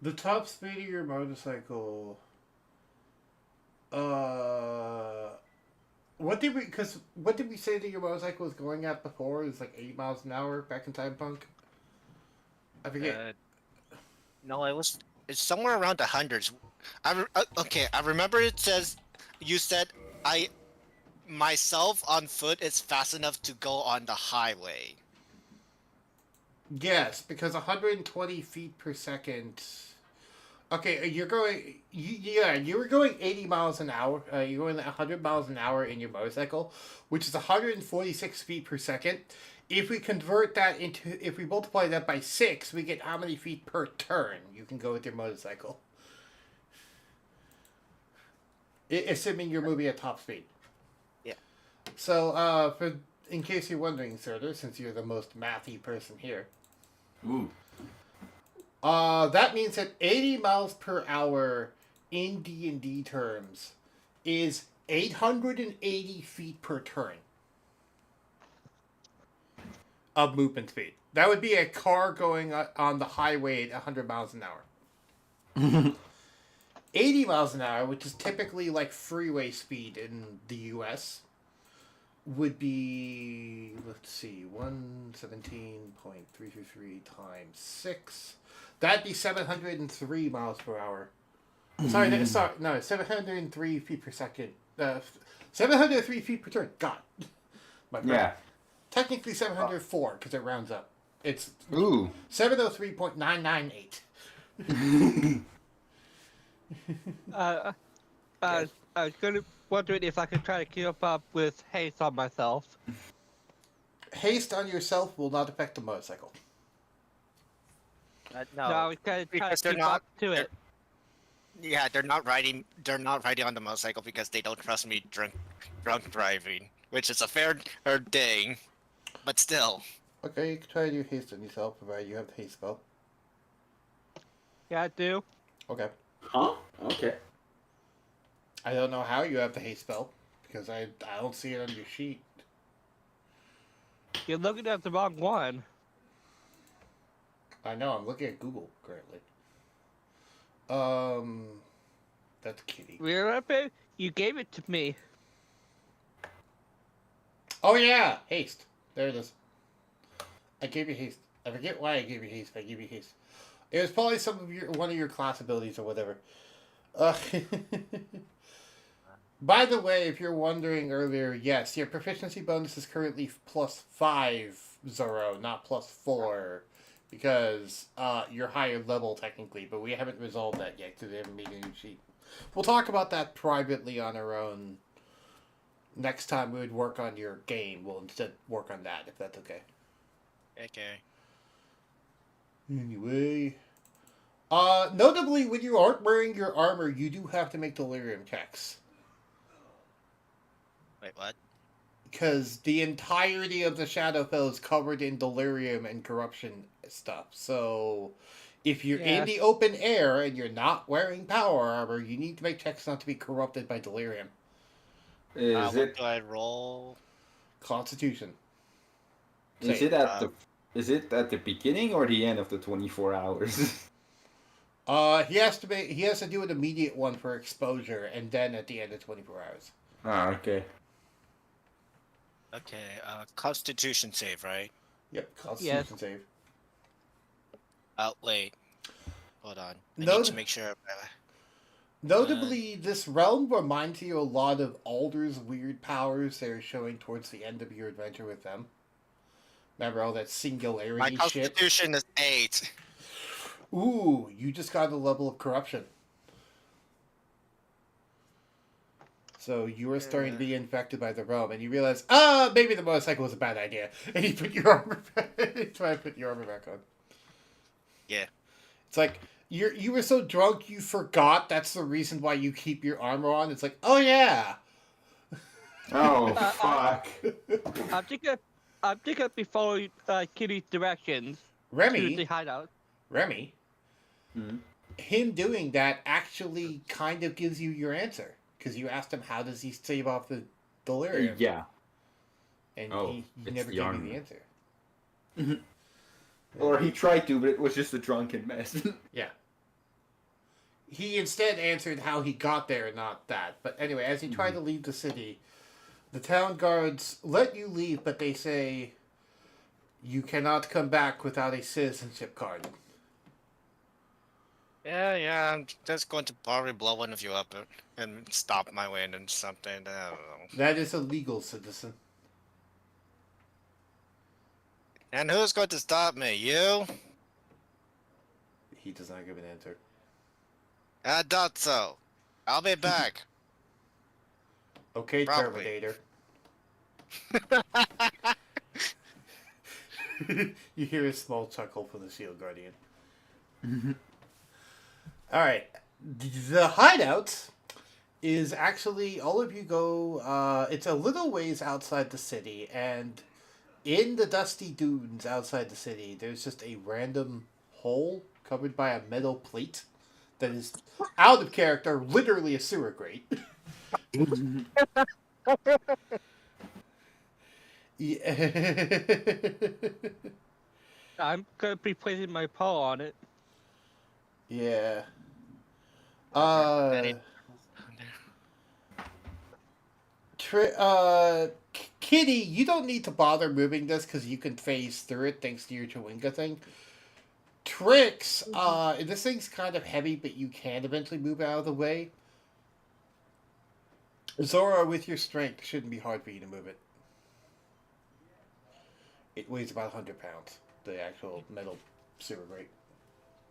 the top speed of your motorcycle. What did we say that your motorcycle was going at before? It was like 80 miles an hour back in Cyberpunk. I forget. No, it's somewhere around the hundreds. Okay, I remember it says, you said myself on foot is fast enough to go on the highway. Yes, because 120 feet per second. Okay, you were going 80 miles an hour. You're going 100 miles an hour in your motorcycle, which is 146 feet per second. If we multiply that by 6, we get how many feet per turn you can go with your motorcycle. Assuming you're moving at top speed. Yeah. So, in case you're wondering, Serter, since you're the most mathy person here, Ooh. that means that 80 miles per hour in D&D terms is 880 feet per turn of movement speed. That would be a car going on the highway at 100 miles an hour. 80 miles an hour, which is typically like freeway speed in the US, would be, let's see, 117.333 times 6. That'd be 703 miles per hour. Sorry, 703 feet per second. 703 feet per turn. God. My brain. Yeah. Technically 704, because it rounds up. It's Ooh. 703.998. I was wondering if I could try to keep up with haste on myself. Haste on yourself will not affect the motorcycle. No, I was going to try because to they're keep not- up to it. Yeah, they're not riding on the motorcycle because they don't trust me drunk driving, which is a fair thing, but still. Okay, you can try to do haste on yourself, provided you have the haste spell. Yeah, I do. Okay. Huh? Okay. I don't know how you have the haste spell, because I don't see it on your sheet. You're looking at the wrong one. I know, I'm looking at Google currently. That's Kitty. Remember? You gave it to me. Oh yeah, haste. There it is. I gave you haste. I forget why I gave you haste, but I gave you haste. It was probably one of your class abilities or whatever. By the way, if you're wondering earlier, yes, your proficiency bonus is currently +5, Zoro, not +4, because you're higher level technically, but we haven't resolved that yet because we haven't made a new sheet. We'll talk about that privately on our own. Next time we would work on your game, we'll instead work on that if that's okay. Okay. Anyway, notably, when you aren't wearing your armor, you do have to make delirium checks. Wait, what? Because the entirety of the Shadowfell is covered in delirium and corruption stuff. So, if you're in Yeah. the open air and you're not wearing power armor, you need to make checks not to be corrupted by delirium. Is What it do I roll? Constitution. is Say, it at the beginning or the end of the 24 hours? He has to do an immediate one for exposure, and then at the end of 24 hours. Ah, okay. Okay, Constitution save, right? Yep, Constitution save. Oh, wait. Hold on. I No- need to make sure. Notably, this realm reminds you a lot of Alder's weird powers they're showing towards the end of your adventure with them. Remember all that My singularity shit? Constitution is 8. Ooh, you just got a level of corruption. So you are starting to be infected by the realm, and you realize, maybe the motorcycle was a bad idea. And you put your armor back, try to put your armor back on. Yeah. It's like, you were so drunk you forgot that's the reason why you keep your armor on. It's like, oh yeah! Oh, fuck. I'm just gonna be following Kitty's directions to the Remy, hideout. Hmm. him doing that actually kind of gives you your answer. Because you asked him, how does he stave off the delirium? Yeah. And Oh, he it's never the gave armor. you the answer. Or he tried to, but it was just a drunken mess. Yeah. He instead answered how he got there, not that. But anyway, as he tried to leave the city, the town guards let you leave, but they say you cannot come back without a citizenship card. Yeah, I'm just going to probably blow one of you up and stop my wind and something. I don't know. That is illegal, citizen. And who's going to stop me? You? He does not give an answer. I thought so. I'll be back. Okay, Probably. Terminator. You hear a small chuckle from the Shield Guardian. Alright. The hideout is actually, all of you go, it's a little ways outside the city, and in the dusty dunes outside the city, there's just a random hole covered by a metal plate that is out of character, literally a sewer grate. Yeah. I'm gonna be placing my paw on it. Yeah. Any- Kitty, you don't need to bother moving this because you can phase through it thanks to your Chewinga thing. Trix, this thing's kind of heavy, but you can eventually move out of the way. Zora, with your strength, shouldn't be hard for you to move it. It weighs about 100 pounds, the actual metal sewer grate.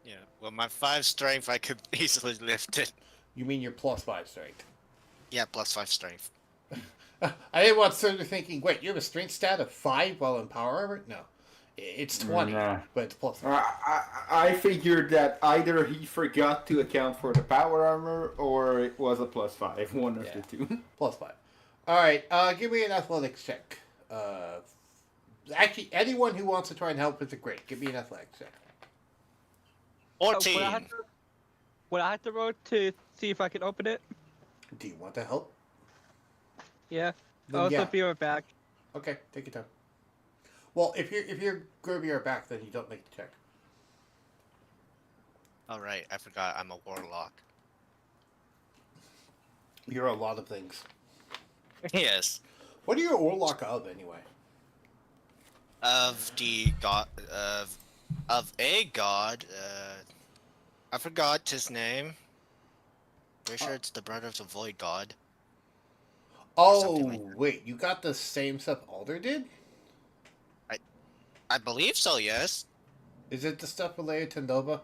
Yeah, well, my 5 strength, I could easily lift it. You mean your +5 strength? Yeah, plus 5 strength. I didn't want Sir thinking, wait, you have a strength stat of 5 while in power armor? No. It's 20, Nah. but it's +5. I figured that either he forgot to account for the power armor or it was a +5, one of Yeah. the two. +5. Alright, give me an athletics check. Actually, anyone who wants to try and help with the great, give me an athletics check. 14! Would I have to roll to see if I can open it? Do you want to help? Yeah. Then Also yeah. be right back. Okay, take your time. Well, if you're going to be right back, then you don't make the check. Alright, I forgot I'm a warlock. You're a lot of things. Yes. What are you a warlock of, anyway? Of the god, of a god, I forgot his name. Pretty sure it's the brother of the void god. Oh, something like that. wait, you got the same stuff Alder did? I believe so, yes. Is it the stuff related to Nova?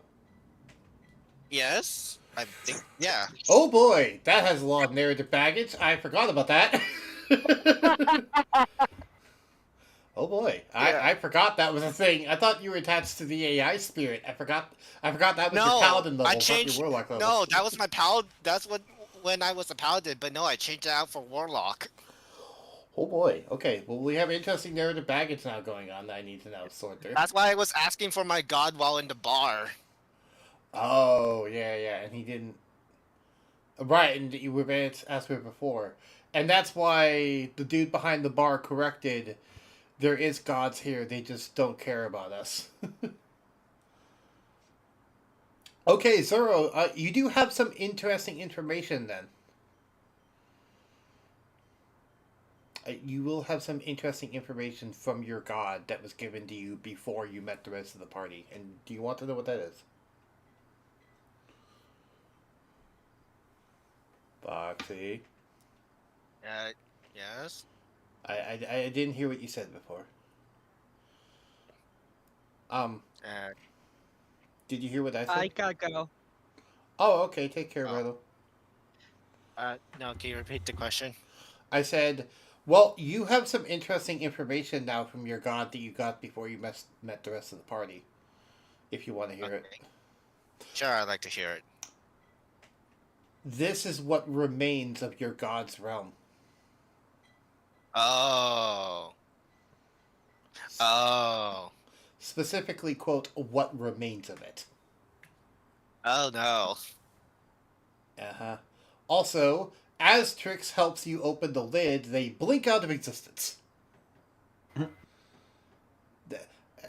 Yes, I think. Yeah. Oh boy, that has a lot of narrative baggage. I forgot about that. Oh boy, Yeah. I forgot that was a thing. I thought you were attached to the AI spirit. I forgot that was your No, paladin level, I not changed. your warlock level. No, that was my paladin. That's what when I was a paladin. But no, I changed it out for warlock. Oh boy. Okay. Well, we have interesting narrative baggage now going on that I need to now sort through. That's why I was asking for my god while in the bar. Oh yeah, and he didn't. Right, and you were asked me before, and that's why the dude behind the bar corrected. There is gods here. They just don't care about us. Okay, Zoro, you do have some interesting information then. You will have some interesting information from your god that was given to you before you met the rest of the party. And do you want to know what that is? Foxy. Yes. I didn't hear what you said before. Did you hear what I said? I gotta go. Oh, okay. Take care, Oh. Rilo. No, can you repeat the question? I said, well, you have some interesting information now from your god that you got before you met the rest of the party. If you want to hear it. Okay. Sure, I'd like to hear it. This is what remains of your god's realm. Oh. Oh. Specifically, quote, what remains of it. Oh no. Uh-huh. Also, as Trix helps you open the lid, they blink out of existence.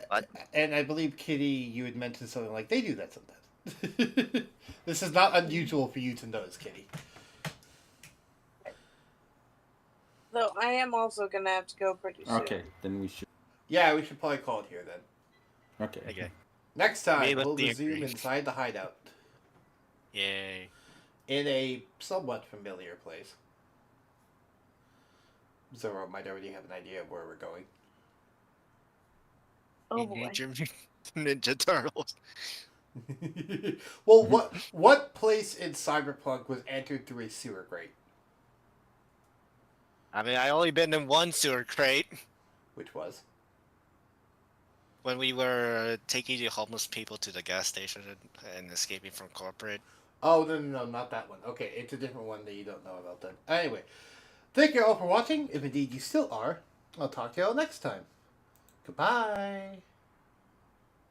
What? And I believe, Kitty, you had mentioned something like, they do that sometimes. This is not unusual for you to notice, Kitty. Though I am also gonna have to go pretty soon. Okay, then we should. Yeah, we should probably call it here then. Okay. Okay. Next time, Me with we'll the resume agree. inside the hideout. Yay. In a somewhat familiar place. Zoro might already have an idea of where we're going. Oh boy. Ninja Turtles. Well, what place in Cyberpunk was entered through a sewer grate? I mean, I only been in one sewer crate Which was? when we were taking the homeless people to the gas station and escaping from corporate. Oh, no, not that one. Okay, it's a different one that you don't know about then. Anyway, thank you all for watching, if indeed you still are. I'll talk to you all next time. Goodbye.